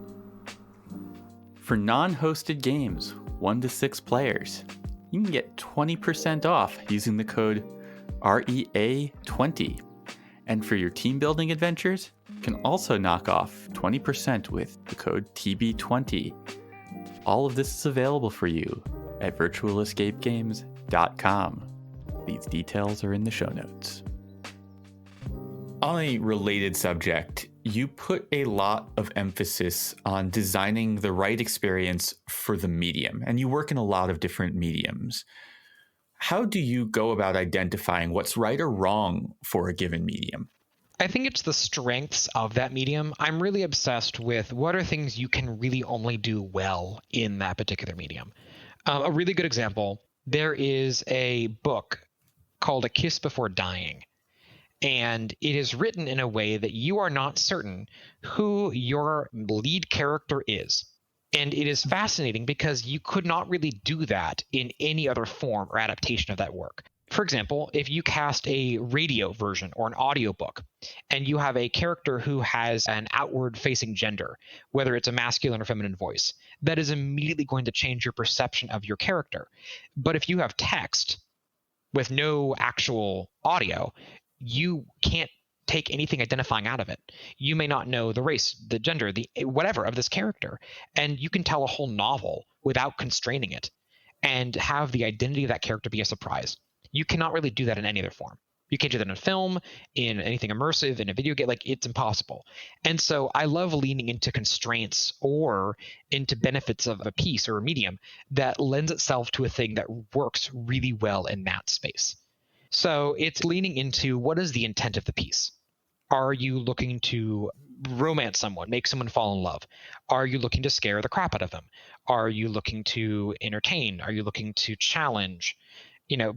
For non-hosted games, 1 to 6 players, you can get 20% off using the code REA20. And for your team building adventures, you can also knock off 20% with the code TB20. All of this is available for you at virtualescapegames.com. These details are in the show notes. On a related subject, you put a lot of emphasis on designing the right experience for the medium, and you work in a lot of different mediums. How do you go about identifying what's right or wrong for a given medium? I think it's the strengths of that medium. I'm really obsessed with what are things you can really only do well in that particular medium. A really good example, there is a book called A Kiss Before Dying. And it is written in a way that you are not certain who your lead character is. And it is fascinating because you could not really do that in any other form or adaptation of that work. For example, if you cast a radio version or an audiobook and you have a character who has an outward facing gender, whether it's a masculine or feminine voice, that is immediately going to change your perception of your character. But if you have text with no actual audio, you can't take anything identifying out of it. You may not know the race, the gender, the whatever of this character, and you can tell a whole novel without constraining it and have the identity of that character be a surprise. You cannot really do that in any other form. You can't do that in a film, in anything immersive, in a video game. Like, it's impossible. And so I love leaning into constraints or into benefits of a piece or a medium that lends itself to a thing that works really well in that space. So it's leaning into, what is the intent of the piece? Are you looking to romance someone, make someone fall in love? Are you looking to scare the crap out of them? Are you looking to entertain? Are you looking to challenge?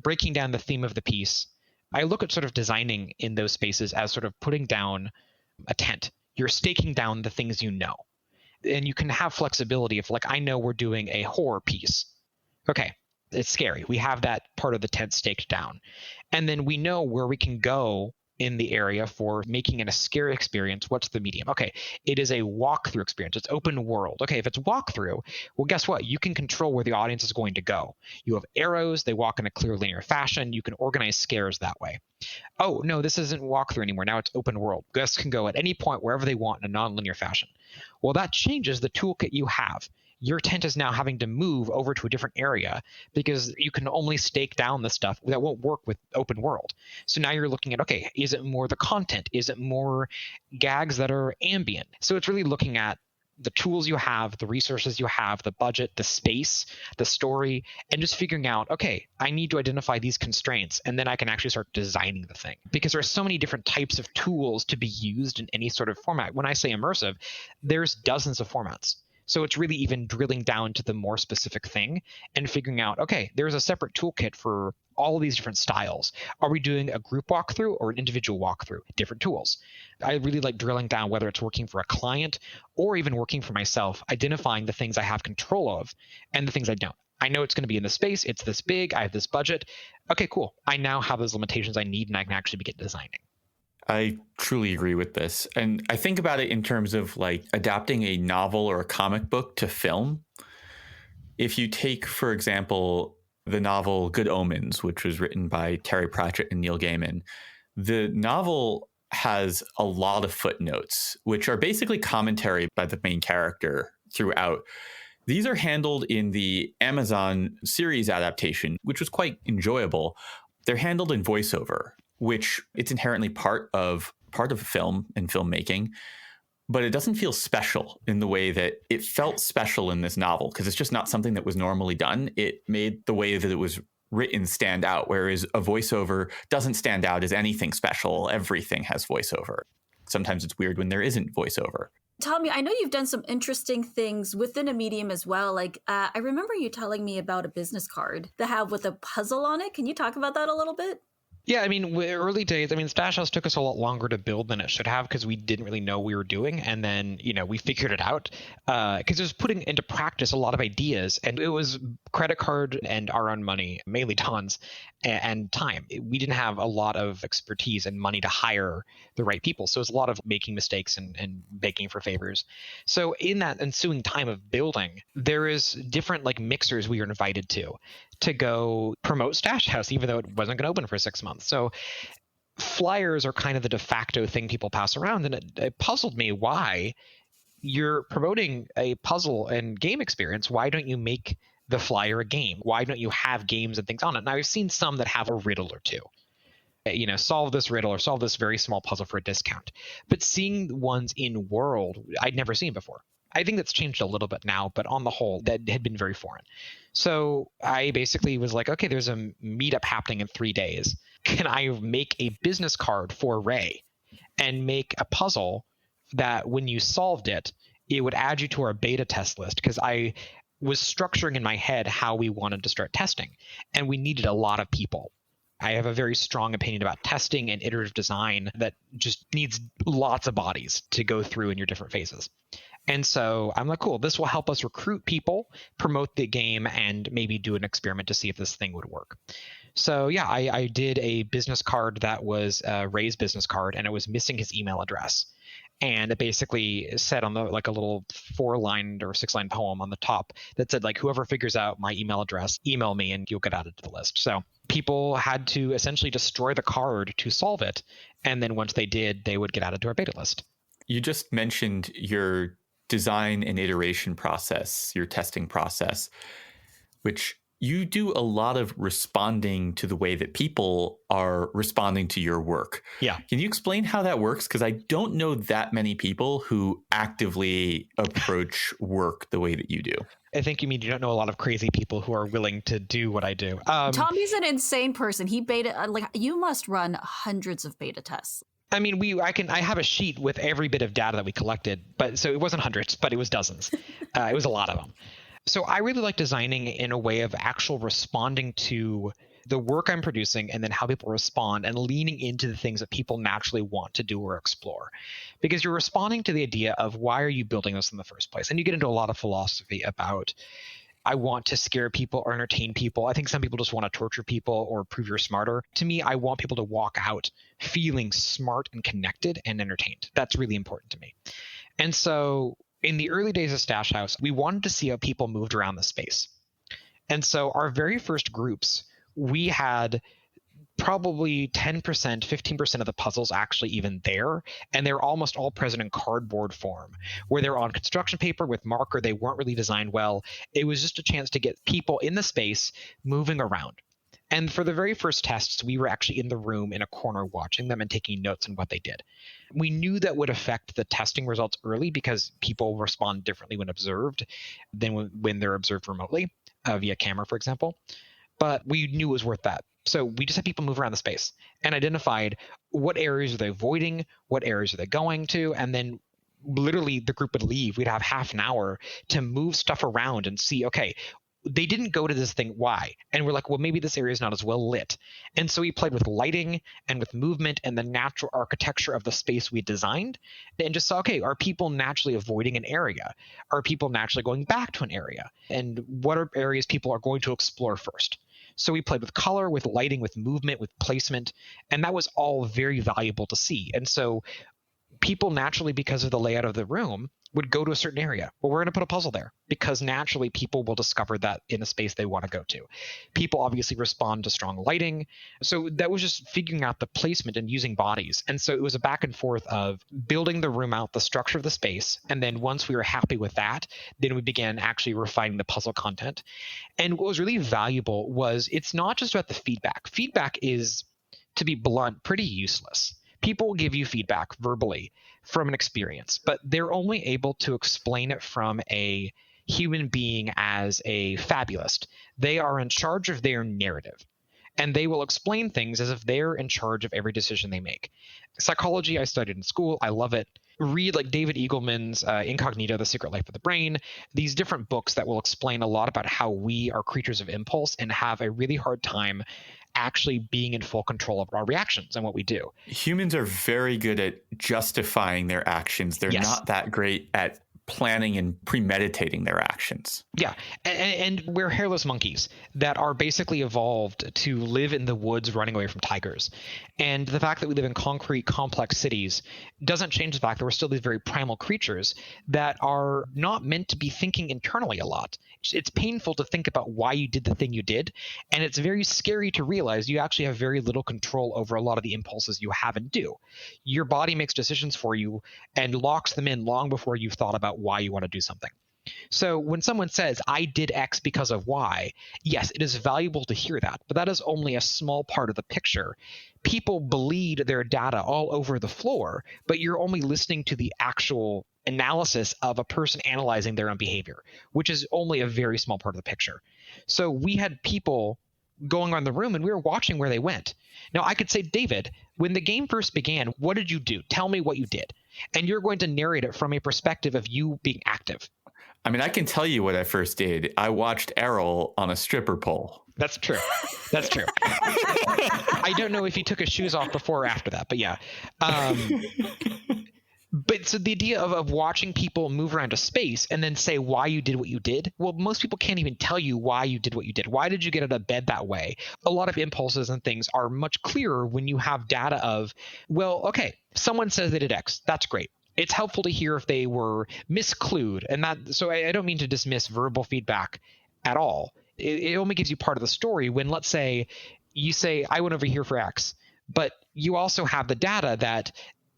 Breaking down the theme of the piece. I look at sort of designing in those spaces as sort of putting down a tent. You're staking down the things you know. And you can have flexibility if, like, I know we're doing a horror piece. Okay, it's scary. We have that part of the tent staked down. And then we know where we can go in the area for making it a scary experience. What's the medium? Okay, it is a walkthrough experience. It's open world. Okay, if it's walkthrough, well, guess what? You can control where the audience is going to go. You have arrows. They walk in a clear linear fashion. You can organize scares that way. Oh, no, this isn't walkthrough anymore. Now it's open world. Guests can go at any point wherever they want in a non-linear fashion. Well, that changes the toolkit you have. Your tent is now having to move over to a different area because you can only stake down the stuff that won't work with open world. So now you're looking at, okay, is it more the content? Is it more gags that are ambient? So it's really looking at the tools you have, the resources you have, the budget, the space, the story, and just figuring out, okay, I need to identify these constraints, and then I can actually start designing the thing. Because there are so many different types of tools to be used in any sort of format. When I say immersive, there's dozens of formats. So it's really even drilling down to the more specific thing and figuring out, okay, there's a separate toolkit for all of these different styles. Are we doing a group walkthrough or an individual walkthrough? Different tools. I really like drilling down whether it's working for a client or even working for myself, identifying the things I have control of and the things I don't. I know it's going to be in this space. It's this big. I have this budget. Okay, cool. I now have those limitations I need, and I can actually begin designing. I truly agree with this. And I think about it in terms of like adapting a novel or a comic book to film. If you take, for example, the novel Good Omens, which was written by Terry Pratchett and Neil Gaiman, the novel has a lot of footnotes, which are basically commentary by the main character throughout. These are handled in the Amazon series adaptation, which was quite enjoyable. They're handled in voiceover, which it's inherently part of film and filmmaking, but it doesn't feel special in the way that it felt special in this novel, because it's just not something that was normally done. It made the way that it was written stand out, whereas a voiceover doesn't stand out as anything special. Everything has voiceover. Sometimes it's weird when there isn't voiceover. Tommy, I know you've done some interesting things within a medium as well. Like, I remember you telling me about a business card that have with a puzzle on it. Can you talk about that a little bit? Yeah, I mean, early days, Stash House took us a lot longer to build than it should have because we didn't really know what we were doing. And then, we figured it out because it was putting into practice a lot of ideas. And it was credit card and our own money, mainly tons, and time. We didn't have a lot of expertise and money to hire the right people. So it was a lot of making mistakes and begging for favors. So in that ensuing time of building, there is different like mixers we were invited to go promote Stash House, even though it wasn't going to open for 6 months. So flyers are kind of the de facto thing people pass around. And it puzzled me why you're promoting a puzzle and game experience. Why don't you make the flyer a game? Why don't you have games and things on it? Now, I've seen some that have a riddle or two. Solve this riddle or solve this very small puzzle for a discount. But seeing ones in world, I'd never seen before. I think that's changed a little bit now, but on the whole, that had been very foreign. So I basically was like, okay, there's a meetup happening in 3 days. Can I make a business card for Ray and make a puzzle that when you solved it, it would add you to our beta test list? Because I was structuring in my head how we wanted to start testing, and we needed a lot of people. I have a very strong opinion about testing and iterative design that just needs lots of bodies to go through in your different phases. And so I'm like, cool, this will help us recruit people, promote the game, and maybe do an experiment to see if this thing would work. So yeah, I did a business card that was Ray's business card, and it was missing his email address. And it basically said on the like a little 4-line or 6-line poem on the top that said, like, whoever figures out my email address, email me and you'll get added to the list. So people had to essentially destroy the card to solve it. And then once they did, they would get added to our beta list. You just mentioned your design and iteration process, your testing process, which you do a lot of responding to the way that people are responding to your work. Yeah. Can you explain how that works? Because I don't know that many people who actively approach work the way that you do. I think you mean you don't know a lot of crazy people who are willing to do what I do. Tommy's an insane person. He beta, like, you must run hundreds of beta tests. I mean, I have a sheet with every bit of data that we collected, but so it wasn't hundreds, but it was dozens. It was a lot of them. So I really like designing in a way of actual responding to the work I'm producing and then how people respond and leaning into the things that people naturally want to do or explore. Because you're responding to the idea of why are you building this in the first place? And you get into a lot of philosophy about I want to scare people or entertain people. I think some people just want to torture people or prove you're smarter. To me, I want people to walk out feeling smart and connected and entertained. That's really important to me. And so in the early days of Stash House, we wanted to see how people moved around the space. And so our very first groups, we had probably 10%, 15% of the puzzles actually even there. And they're almost all present in cardboard form, where they're on construction paper with marker. They weren't really designed well. It was just a chance to get people in the space moving around. And for the very first tests, we were actually in the room in a corner watching them and taking notes on what they did. We knew that would affect the testing results early because people respond differently when observed than when they're observed remotely, via camera, for example. But we knew it was worth that. So we just had people move around the space and identified what areas are they avoiding, what areas are they going to, and then literally the group would leave. We'd have half an hour to move stuff around and see, okay, they didn't go to this thing. Why? And we're like, well, maybe this area is not as well lit. And so we played with lighting and with movement and the natural architecture of the space we designed and just saw, okay, are people naturally avoiding an area? Are people naturally going back to an area? And what are areas people are going to explore first? So we played with color, with lighting, with movement, with placement, and that was all very valuable to see. And so people naturally, because of the layout of the room, would go to a certain area. Well, we're going to put a puzzle there because naturally people will discover that in a space they want to go to. People obviously respond to strong lighting. So that was just figuring out the placement and using bodies. And so it was a back and forth of building the room out, the structure of the space. And then once we were happy with that, then we began actually refining the puzzle content. And what was really valuable was it's not just about the feedback. Feedback is, to be blunt, pretty useless. People will give you feedback verbally from an experience, but they're only able to explain it from a human being as a fabulist. They are in charge of their narrative, and they will explain things as if they're in charge of every decision they make. Psychology, I studied in school. I love it. Read like David Eagleman's Incognito, The Secret Life of the Brain, these different books that will explain a lot about how we are creatures of impulse and have a really hard time actually being in full control of our reactions and what we do. Humans are very good at justifying their actions. They're not that great at planning and premeditating their actions. Yeah. And we're hairless monkeys that are basically evolved to live in the woods running away from tigers. And the fact that we live in concrete, complex cities doesn't change the fact that we're still these very primal creatures that are not meant to be thinking internally a lot. It's painful to think about why you did the thing you did. And it's very scary to realize you actually have very little control over a lot of the impulses you have and do. Your body makes decisions for you and locks them in long before you've thought about why you want to do something. So when someone says, I did X because of Y, yes, it is valuable to hear that, but that is only a small part of the picture. People bleed their data all over the floor, but you're only listening to the actual analysis of a person analyzing their own behavior, which is only a very small part of the picture. So we had people going around the room and we were watching where they went. Now I could say, David, when the game first began, what did you do? Tell me what you did. And you're going to narrate it from a perspective of you being active. I mean, I can tell you what I first did. I watched Errol on a stripper pole. That's true. That's true. I don't know if he took his shoes off before or after that, but yeah. But So the idea of watching people move around a space and then say why you did what you did, well, most people can't even tell you why you did what you did. Why did you get out of bed that way? A lot of impulses and things are much clearer when you have data of, well, okay, someone says they did X. That's great. It's helpful to hear if they were misclued. And that, so I don't mean to dismiss verbal feedback at all. It only gives you part of the story when, let's say, you say, I went over here for X, but you also have the data that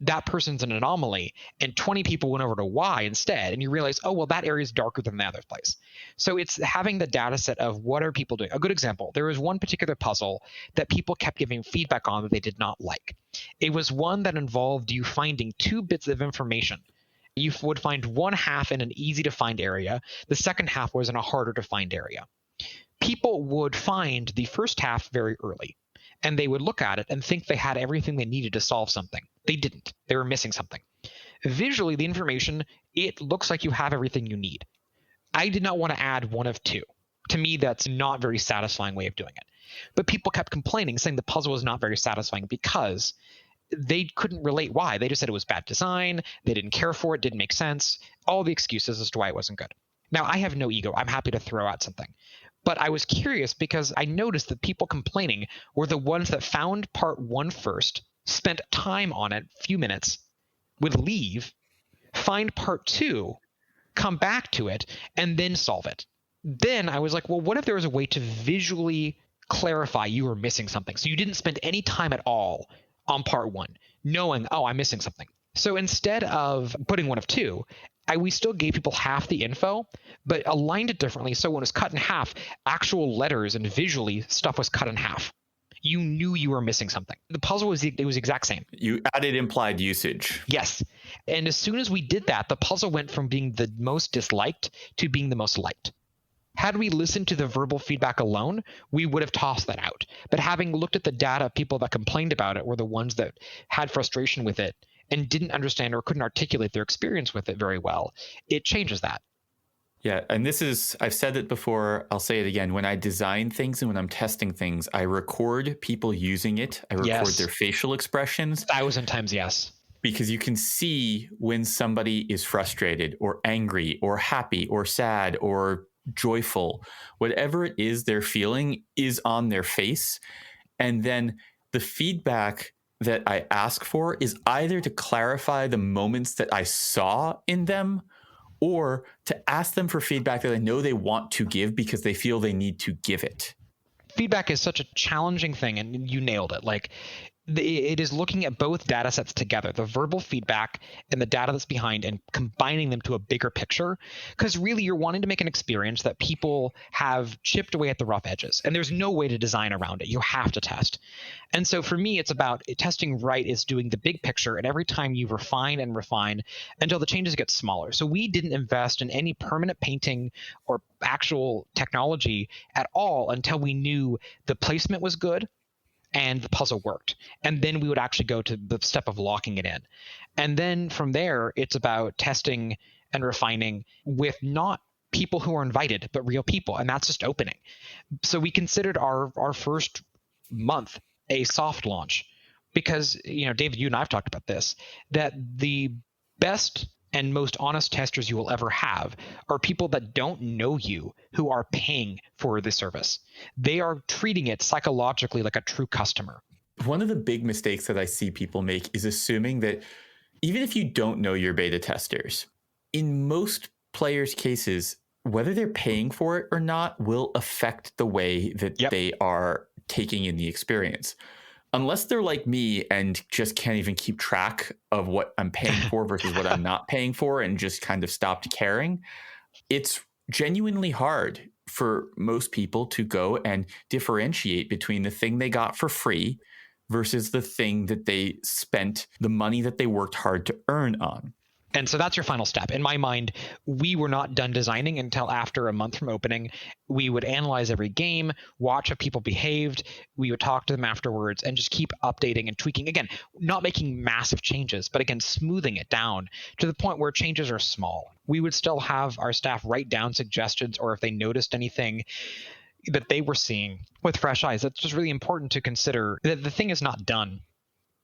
that person's an anomaly and 20 people went over to Y instead, and you realize, oh, well, that area is darker than the other place. So it's having the data set of what are people doing. A good example, there was one particular puzzle that people kept giving feedback on that they did not like. It was one that involved you finding 2 bits of information. You would find one half in an easy to find area. The second half was in a harder to find area. People would find the first half very early, and they would look at it and think they had everything they needed to solve something. They didn't. They were missing something. Visually, the information, it looks like you have everything you need. I did not want to add one of 2. To me, that's not a very satisfying way of doing it. But people kept complaining, saying the puzzle was not very satisfying because they couldn't relate why. They just said it was bad design, they didn't care for it, didn't make sense, all the excuses as to why it wasn't good. Now, I have no ego. I'm happy to throw out something. But I was curious because I noticed that people complaining were the ones that found part 1 first, spent time on it, a few minutes, would leave, find part 2, come back to it, and then solve it. Then I was like, well, what if there was a way to visually clarify you were missing something? So you didn't spend any time at all on part 1, knowing, oh, I'm missing something. So instead of putting one of 2, we still gave people half the info, but aligned it differently. So when it was cut in half, actual letters and visually stuff was cut in half. You knew you were missing something. The puzzle was the exact same. You added implied usage. Yes. And as soon as we did that, the puzzle went from being the most disliked to being the most liked. Had we listened to the verbal feedback alone, we would have tossed that out. But having looked at the data, people that complained about it were the ones that had frustration with it and didn't understand or couldn't articulate their experience with it very well. It changes that. Yeah, and this is, I've said it before, I'll say it again. When I design things and when I'm testing things, I record people using it. I record their facial expressions. 1,000 times yes. Because you can see when somebody is frustrated or angry or happy or sad or joyful. Whatever it is they're feeling is on their face. And then the feedback that I ask for is either to clarify the moments that I saw in them or to ask them for feedback that I know they want to give because they feel they need to give it. Feedback is such a challenging thing, and you nailed it. Like, it is looking at both data sets together, the verbal feedback and the data that's behind, and combining them to a bigger picture. Because really, you're wanting to make an experience that people have chipped away at the rough edges, and there's no way to design around it. You have to test. And so for me, it's about testing right is doing the big picture, and every time you refine and refine until the changes get smaller. So we didn't invest in any permanent painting or actual technology at all until we knew the placement was good and the puzzle worked. And then we would actually go to the step of locking it in. And then from there, it's about testing and refining with not people who are invited, but real people. And that's just opening. So we considered our first month a soft launch because, you know, David, you and I have talked about this, that the best and most honest testers you will ever have are people that don't know you, who are paying for the service. They are treating it psychologically like a true customer. One of the big mistakes that I see people make is assuming that even if you don't know your beta testers, in most players' cases, whether they're paying for it or not will affect the way that they are taking in the experience. Unless they're like me and just can't even keep track of what I'm paying for versus what I'm not paying for and just kind of stopped caring, it's genuinely hard for most people to go and differentiate between the thing they got for free versus the thing that they spent the money that they worked hard to earn on. And so that's your final step. In my mind, we were not done designing until after a month from opening. We would analyze every game, watch how people behaved. We would talk to them afterwards and just keep updating and tweaking. Again, not making massive changes, but again, smoothing it down to the point where changes are small. We would still have our staff write down suggestions, or if they noticed anything that they were seeing with fresh eyes. That's just really important to consider. The thing is not done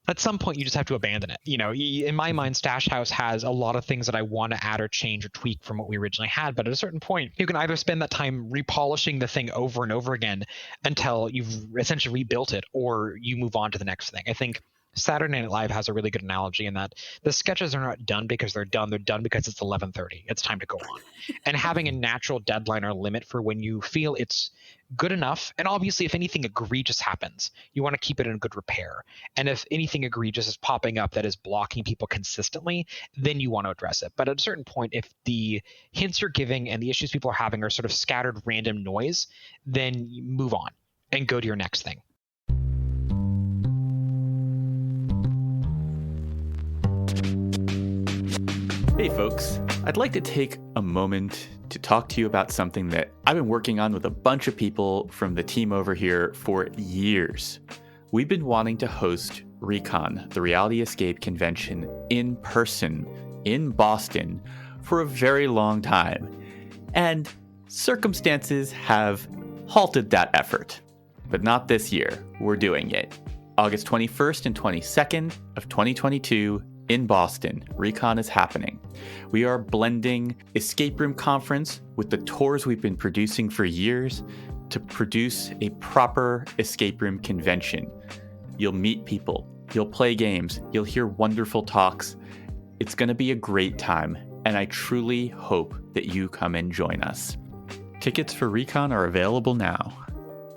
At some point, you just have to abandon it. In my mind, Stash House has a lot of things that I want to add or change or tweak from what we originally had. But at a certain point, you can either spend that time repolishing the thing over and over again until you've essentially rebuilt it, or you move on to the next thing. I think Saturday Night Live has a really good analogy in that the sketches are not done because they're done. They're done because it's 11:30. It's time to go on. And having a natural deadline or limit for when you feel it's good enough, and obviously if anything egregious happens, you want to keep it in good repair. And if anything egregious is popping up that is blocking people consistently, then you want to address it. But at a certain point, if the hints you're giving and the issues people are having are sort of scattered random noise, then you move on and go to your next thing. Hey folks, I'd like to take a moment to talk to you about something that I've been working on with a bunch of people from the team over here for years. We've been wanting to host Recon, the Reality Escape Convention, in person in Boston for a very long time, and circumstances have halted that effort. But not this year. We're doing it. August 21st and 22nd of 2022 in Boston, Recon is happening. We are blending escape room conference with the tours we've been producing for years to produce a proper escape room convention. You'll meet people, you'll play games, you'll hear wonderful talks. It's going to be a great time, and I truly hope that you come and join us. Tickets for Recon are available now.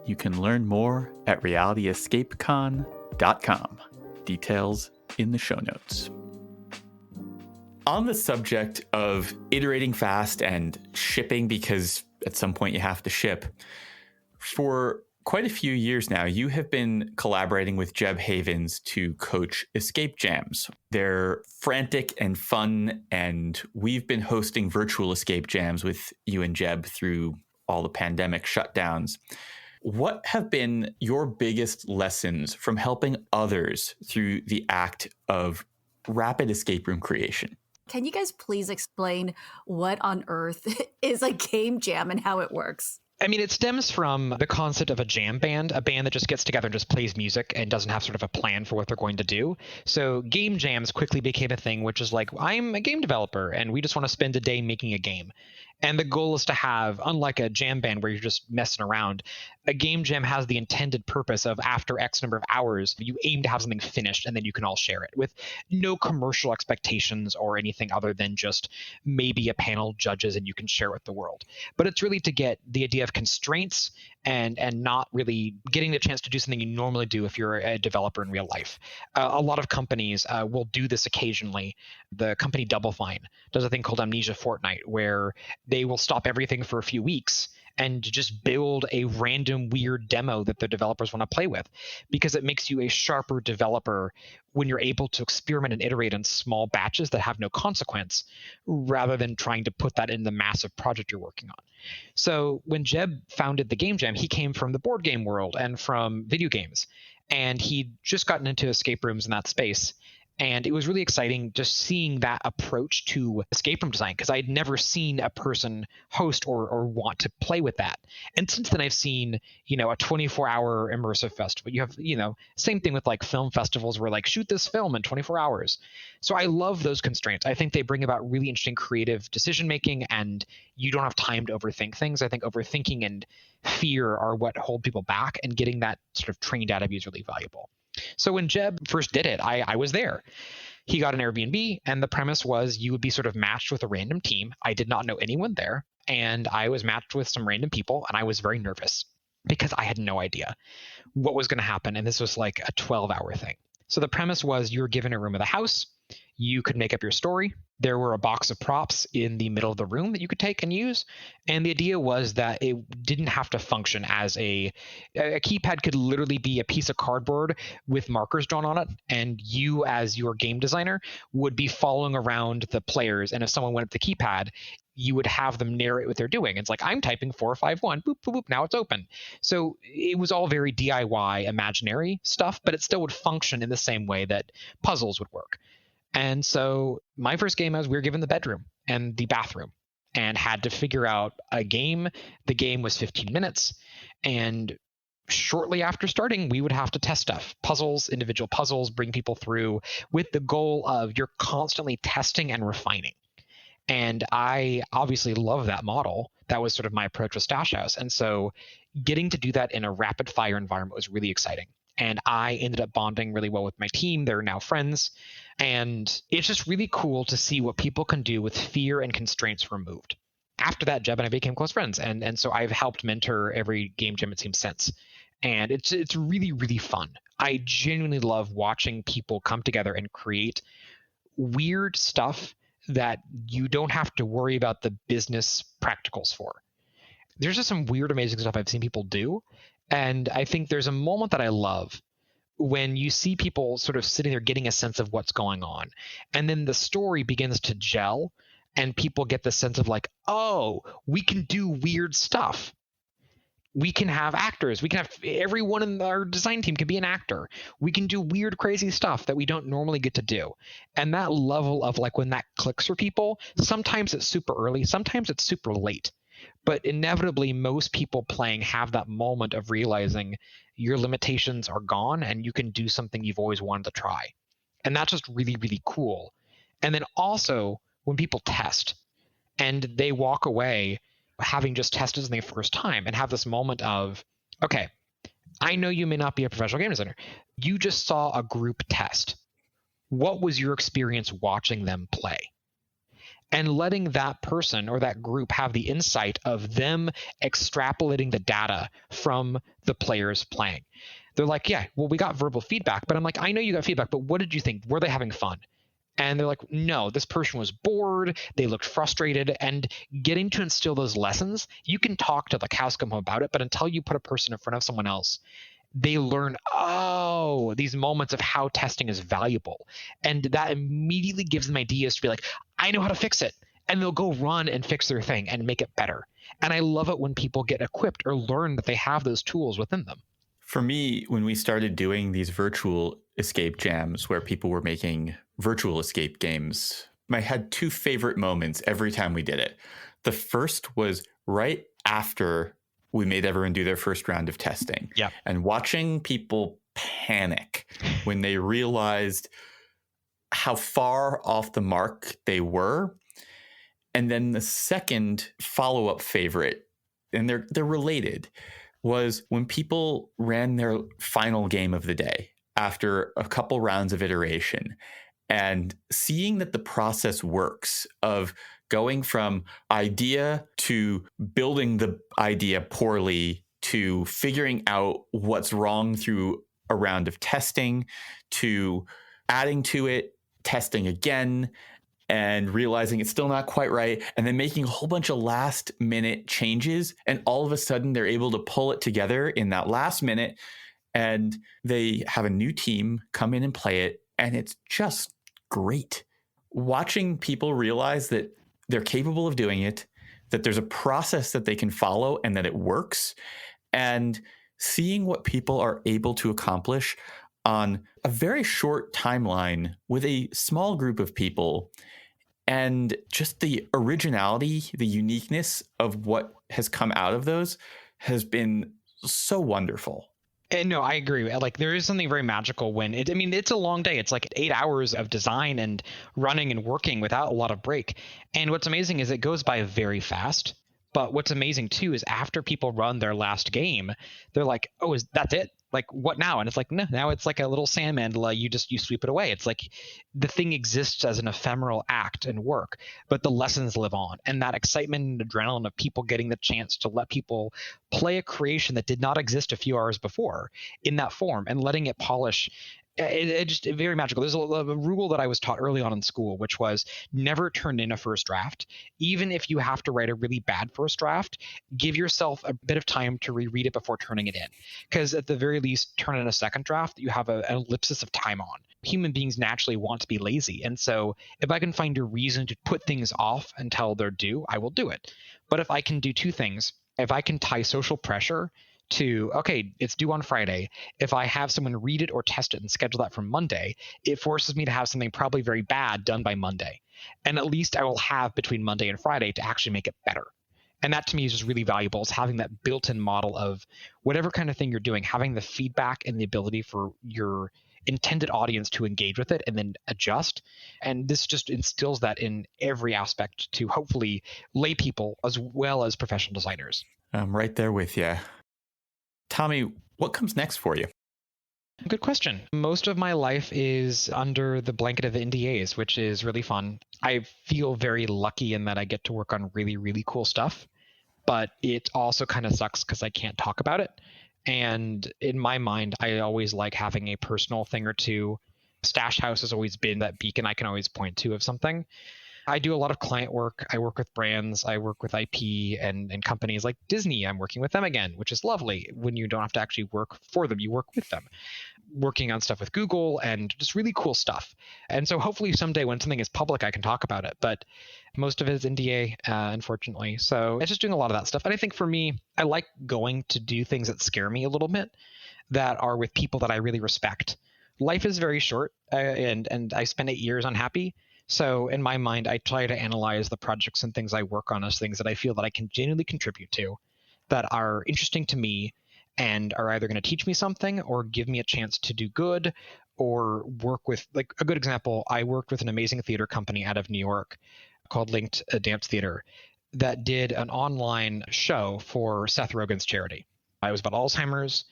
You can learn more at realityescapecon.com. Details in the show notes. On the subject of iterating fast and shipping, because at some point you have to ship, for quite a few years now, you have been collaborating with Jeb Havens to coach escape jams. They're frantic and fun, and we've been hosting virtual escape jams with you and Jeb through all the pandemic shutdowns. What have been your biggest lessons from helping others through the act of rapid escape room creation? Can you guys please explain what on earth is a game jam and how it works? I mean, it stems from the concept of a jam band, a band that just gets together and just plays music and doesn't have sort of a plan for what they're going to do. So game jams quickly became a thing, which is like, I'm a game developer and we just want to spend a day making a game. And the goal is to have, unlike a jam band where you're just messing around, a game jam has the intended purpose of after X number of hours, you aim to have something finished and then you can all share it with no commercial expectations or anything other than just maybe a panel judges and you can share it with the world. But it's really to get the idea of constraints and not really getting the chance to do something you normally do if you're a developer in real life. A lot of companies will do this occasionally. The company Double Fine does a thing called Amnesia Fortnight, where they will stop everything for a few weeks and just build a random weird demo that the developers want to play with, because it makes you a sharper developer when you're able to experiment and iterate in small batches that have no consequence, rather than trying to put that in the massive project you're working on. So when Jeb founded the Game Jam, he came from the board game world and from video games, and he'd just gotten into escape rooms in that space. And it was really exciting just seeing that approach to escape room design, because I'd never seen a person host or want to play with that. And since then, I've seen, a 24-hour immersive festival. You have, same thing with like film festivals where like shoot this film in 24 hours. So I love those constraints. I think they bring about really interesting creative decision making, and you don't have time to overthink things. I think overthinking and fear are what hold people back, and getting that sort of trained out of you is really valuable. So when Jeb first did it, I was there. He got an Airbnb, and the premise was you would be sort of matched with a random team. I did not know anyone there, and I was matched with some random people, and I was very nervous because I had no idea what was going to happen, and this was like a 12-hour thing. So the premise was you were given a room of the house. You could make up your story. There were a box of props in the middle of the room that you could take and use. And the idea was that it didn't have to function as a keypad could literally be a piece of cardboard with markers drawn on it. And you, as your game designer, would be following around the players. And if someone went up the keypad, you would have them narrate what they're doing. It's like, I'm typing 451, boop, boop, boop, now it's open. So it was all very DIY imaginary stuff, but it still would function in the same way that puzzles would work. And so my first game was we were given the bedroom and the bathroom and had to figure out a game. The game was 15 minutes. And shortly after starting, we would have to test stuff, puzzles, individual puzzles, bring people through with the goal of you're constantly testing and refining. And I obviously love that model. That was sort of my approach with Stash House. And so getting to do that in a rapid fire environment was really exciting. And I ended up bonding really well with my team. They're now friends. And it's just really cool to see what people can do with fear and constraints removed. After that, Jeb and I became close friends. And so I've helped mentor every game jam, it seems, since. And it's really, really fun. I genuinely love watching people come together and create weird stuff that you don't have to worry about the business practicals for. There's just some weird, amazing stuff I've seen people do. And I think there's a moment that I love when you see people sort of sitting there getting a sense of what's going on. And then the story begins to gel and people get the sense of like, oh, we can do weird stuff. We can have actors. We can have everyone in our design team can be an actor. We can do weird, crazy stuff that we don't normally get to do. And that level of like when that clicks for people, sometimes it's super early, sometimes it's super late. But inevitably, most people playing have that moment of realizing your limitations are gone and you can do something you've always wanted to try. And that's just really, really cool. And then also when people test and they walk away having just tested something the first time and have this moment of, okay, I know you may not be a professional game designer. You just saw a group test. What was your experience watching them play? And letting that person or that group have the insight of them extrapolating the data from the players playing. They're like, yeah, well, we got verbal feedback, but I'm like, I know you got feedback, but what did you think? Were they having fun? And they're like, no, this person was bored. They looked frustrated. And getting to instill those lessons, you can talk to the cows come home about it, but until you put a person in front of someone else, they learn, oh, these moments of how testing is valuable. And that immediately gives them ideas to be like, I know how to fix it. And they'll go run and fix their thing and make it better. And I love it when people get equipped or learn that they have those tools within them. For me, when we started doing these virtual escape jams where people were making virtual escape games, I had two favorite moments every time we did it. The first was right after we made everyone do their first round of testing. Yeah. And watching people panic when they realized how far off the mark they were. And then the second follow-up favorite, and they're related, was when people ran their final game of the day after a couple rounds of iteration and seeing that the process works of going from idea to building the idea poorly to figuring out what's wrong through a round of testing to adding to it, testing again, and realizing it's still not quite right, and then making a whole bunch of last minute changes. And all of a sudden they're able to pull it together in that last minute and they have a new team come in and play it. And it's just great. Watching people realize that they're capable of doing it, that there's a process that they can follow and that it works, and seeing what people are able to accomplish on a very short timeline with a small group of people, and just the originality, the uniqueness of what has come out of those has been so wonderful. And no, I agree. Like there is something very magical when it's a long day. It's like 8 hours of design and running and working without a lot of break. And what's amazing is it goes by very fast. But what's amazing too is after people run their last game, they're like, oh, that's it? Like what now? And it's like, no, now it's like a little sand mandala. You sweep it away. It's like the thing exists as an ephemeral act and work, but the lessons live on. And that excitement and adrenaline of people getting the chance to let people play a creation that did not exist a few hours before in that form and letting it polish. It's just very magical. There's a rule that I was taught early on in school, which was never turn in a first draft. Even if you have to write a really bad first draft, give yourself a bit of time to reread it before turning it in. Because at the very least, turn in a second draft, you have an ellipsis of time on. Human beings naturally want to be lazy. And so if I can find a reason to put things off until they're due, I will do it. But if I can do two things, if I can tie social pressure to, okay, it's due on Friday. If I have someone read it or test it and schedule that for Monday, it forces me to have something probably very bad done by Monday. And at least I will have between Monday and Friday to actually make it better. And that to me is just really valuable, is having that built-in model of whatever kind of thing you're doing, having the feedback and the ability for your intended audience to engage with it and then adjust. And this just instills that in every aspect to hopefully lay people as well as professional designers. I'm right there with you. Tommy, what comes next for you? Good question. Most of my life is under the blanket of NDAs, which is really fun. I feel very lucky in that I get to work on really, really cool stuff, but it also kind of sucks because I can't talk about it. And in my mind, I always like having a personal thing or two. Stash House has always been that beacon I can always point to of something. I do a lot of client work. I work with brands. I work with IP and companies like Disney. I'm working with them again, which is lovely when you don't have to actually work for them. You work with them. Working on stuff with Google and just really cool stuff. And so hopefully someday when something is public, I can talk about it. But most of it is NDA, unfortunately. So it's just doing a lot of that stuff. And I think for me, I like going to do things that scare me a little bit, that are with people that I really respect. Life is very short, and I spent 8 years unhappy. So in my mind, I try to analyze the projects and things I work on as things that I feel that I can genuinely contribute to, that are interesting to me, and are either going to teach me something or give me a chance to do good, or work with, like a good example, I worked with an amazing theater company out of New York called Linked Dance Theater that did an online show for Seth Rogen's charity. It was about Alzheimer's.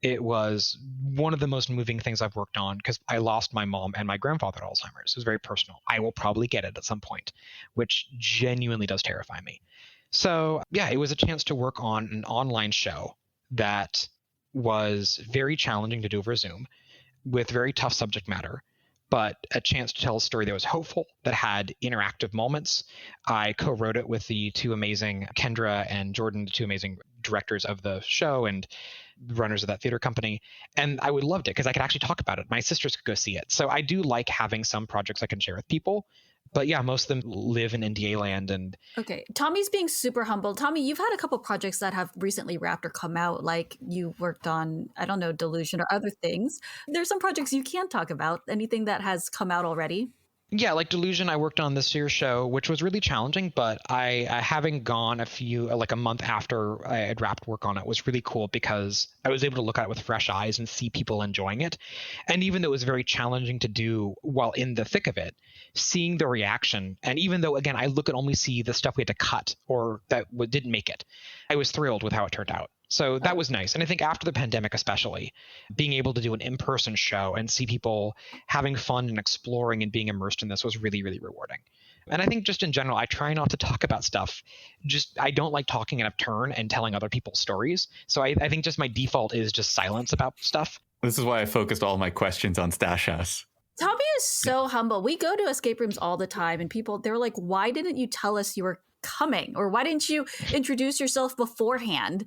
It was one of the most moving things I've worked on because I lost my mom and my grandfather to Alzheimer's. It was very personal. I will probably get it at some point, which genuinely does terrify me. So yeah, it was a chance to work on an online show that was very challenging to do over Zoom with very tough subject matter, but a chance to tell a story that was hopeful, that had interactive moments. I co-wrote it with the two amazing Kendra and Jordan, the two amazing directors of the show and runners of that theater company. And I would loved it because I could actually talk about it. My sisters could go see it. So I do like having some projects I can share with people. But yeah, most of them live in NDA land. And okay, Tommy's being super humble. Tommy, you've had a couple projects that have recently wrapped or come out, like you worked on, I don't know, Delusion or other things. There's some projects you can't talk about. Anything that has come out already? yeah, like Delusion, I worked on this year's show, which was really challenging, but I having gone a month after I had wrapped work on it was really cool because I was able to look at it with fresh eyes and see people enjoying it. And even though it was very challenging to do while in the thick of it, seeing the reaction, and even though, again, I look and only see the stuff we had to cut or that didn't make it, I was thrilled with how it turned out. So that was nice. And I think after the pandemic, especially, being able to do an in-person show and see people having fun and exploring and being immersed in this was really, really rewarding. And I think just in general, I try not to talk about stuff. I don't like talking out of turn and telling other people's stories. So I think just my default is just silence about stuff. This is why I focused all my questions on Stash House. Tommy is so humble. We go to escape rooms all the time and people, they're like, why didn't you tell us you were coming? Or why didn't you introduce yourself beforehand?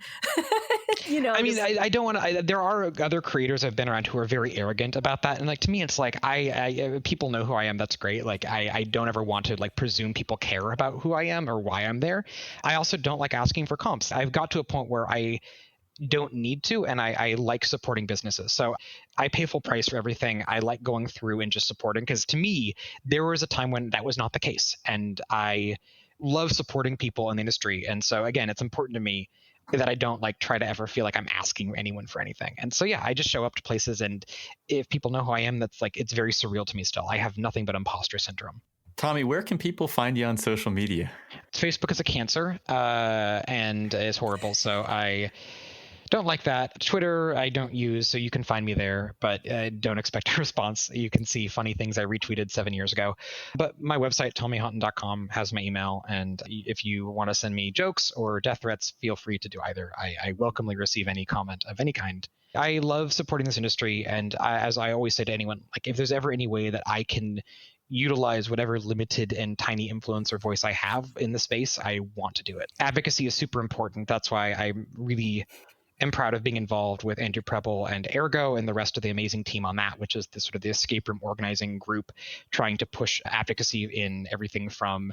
I mean, I don't want to, there are other creators I've been around who are very arrogant about that. And like, to me, it's like, I people know who I am. That's great. Like, I don't ever want to like presume people care about who I am or why I'm there. I also don't like asking for comps. I've got to a point where I don't need to, and I like supporting businesses. So I pay full price for everything. I like going through and just supporting, because to me, there was a time when that was not the case. And I love supporting people in the industry. And so again, it's important to me that I don't like try to ever feel like I'm asking anyone for anything. And so, yeah, I just show up to places, and if people know who I am, that's like, it's very surreal to me still. I have nothing but imposter syndrome. Tommy, where can people find you on social media? Facebook is a cancer and is horrible. So I don't like that. Twitter, I don't use, so you can find me there, but don't expect a response. You can see funny things I retweeted 7 years ago. But my website, tommyhonton.com, has my email. And if you want to send me jokes or death threats, feel free to do either. I welcomely receive any comment of any kind. I love supporting this industry. And as I always say to anyone, like, if there's ever any way that I can utilize whatever limited and tiny influence or voice I have in the space, I want to do it. Advocacy is super important. That's why I'm really am proud of being involved with Andrew Preble and Ergo and the rest of the amazing team on that, which is the sort of the escape room organizing group trying to push advocacy in everything from,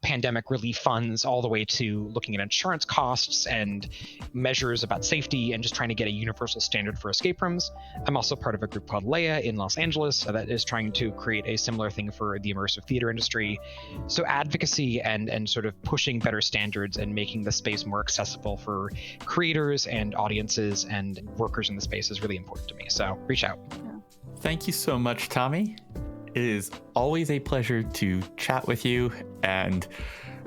pandemic relief funds all the way to looking at insurance costs and measures about safety and just trying to get a universal standard for escape rooms. I'm also part of a group called Leia in Los Angeles that is trying to create a similar thing for the immersive theater industry. So advocacy and sort of pushing better standards and making the space more accessible for creators and audiences and workers in the space is really important to me. So reach out. Thank you so much, Tommy. It is always a pleasure to chat with you, and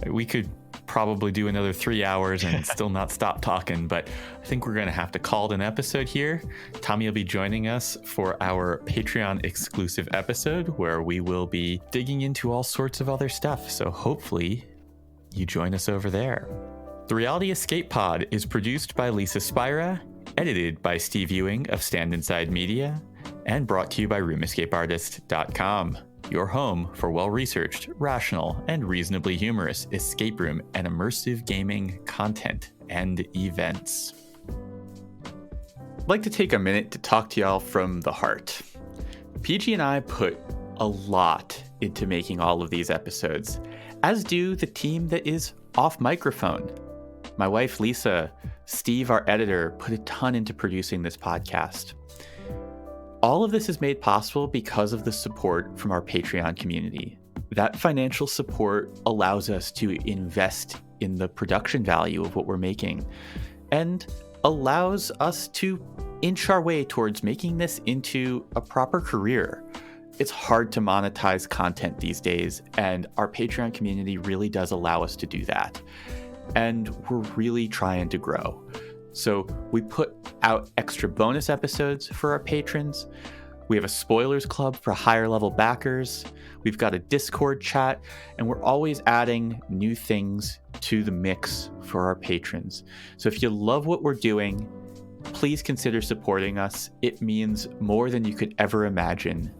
we could probably do another 3 hours and still not stop talking, but I think we're going to have to call it an episode here. Tommy will be joining us for our Patreon exclusive episode where we will be digging into all sorts of other stuff. So hopefully you join us over there. The Reality Escape Pod is produced by Lisa Spira, edited by Steve Ewing of Stand Inside Media, and brought to you by RoomEscapeArtist.com, your home for well-researched, rational, and reasonably humorous escape room and immersive gaming content and events. I'd like to take a minute to talk to y'all from the heart. PG and I put a lot into making all of these episodes, as do the team that is off microphone. My wife, Lisa, Steve, our editor, put a ton into producing this podcast. All of this is made possible because of the support from our Patreon community. That financial support allows us to invest in the production value of what we're making and allows us to inch our way towards making this into a proper career. It's hard to monetize content these days, and our Patreon community really does allow us to do that. And we're really trying to grow. So we put out extra bonus episodes for our patrons. We have a spoilers club for higher level backers. We've got a Discord chat, and we're always adding new things to the mix for our patrons. So if you love what we're doing, please consider supporting us. It means more than you could ever imagine.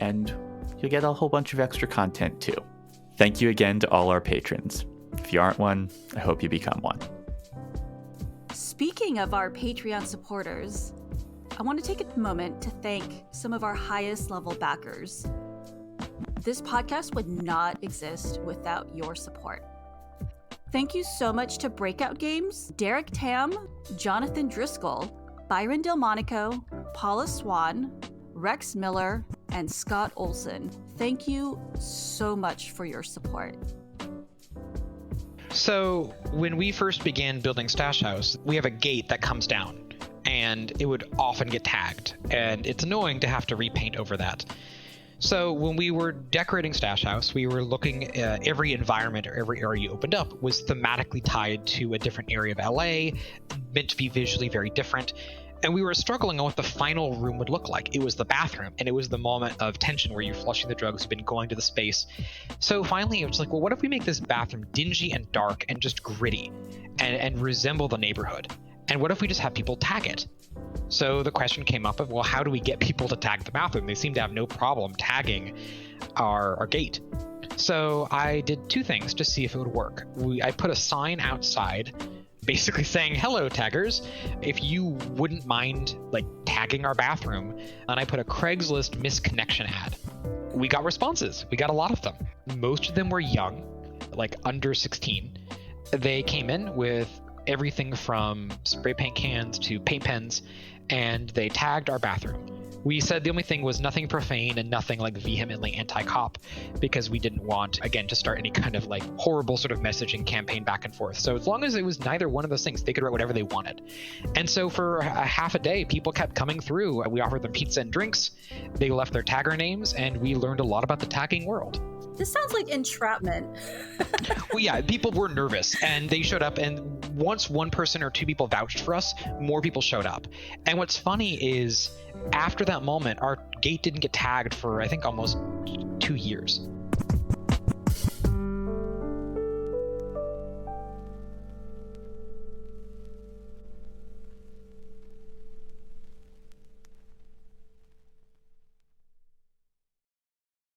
And you'll get a whole bunch of extra content too. Thank you again to all our patrons. If you aren't one, I hope you become one. Speaking of our Patreon supporters, I want to take a moment to thank some of our highest level backers. This podcast would not exist without your support. Thank you so much to Breakout Games, Derek Tam, Jonathan Driscoll, Byron Delmonico, Paula Swan, Rex Miller, and Scott Olson. Thank you so much for your support. So when we first began building Stash House, we have a gate that comes down, and it would often get tagged, and it's annoying to have to repaint over that. So when we were decorating Stash House, we were looking at every environment or every area you opened up was thematically tied to a different area of LA, meant to be visually very different. And we were struggling on what the final room would look like. It was the bathroom, and it was the moment of tension where you're flushing the drugs, you've been going to the space. So finally, it was like, well, what if we make this bathroom dingy and dark and just gritty and resemble the neighborhood? And what if we just have people tag it? So the question came up of, well, how do we get people to tag the bathroom? They seem to have no problem tagging our gate. So I did two things to see if it would work. I put a sign outside basically saying, hello taggers, if you wouldn't mind tagging our bathroom. And I put a Craigslist misconnection ad. We got responses. We got a lot of them. Most of them were young, under 16. They came in with everything from spray paint cans to paint pens, and they tagged our bathroom. We said the only thing was nothing profane and nothing vehemently anti-cop, because we didn't want, again, to start any kind of horrible sort of messaging campaign back and forth. So as long as it was neither one of those things, they could write whatever they wanted. And so for a half a day, people kept coming through. We offered them pizza and drinks. They left their tagger names, and we learned a lot about the tagging world. This sounds like entrapment. Well, yeah, people were nervous, and they showed up, and once one person or two people vouched for us, more people showed up. And what's funny is, after that moment, our gate didn't get tagged for, I think, almost 2 years.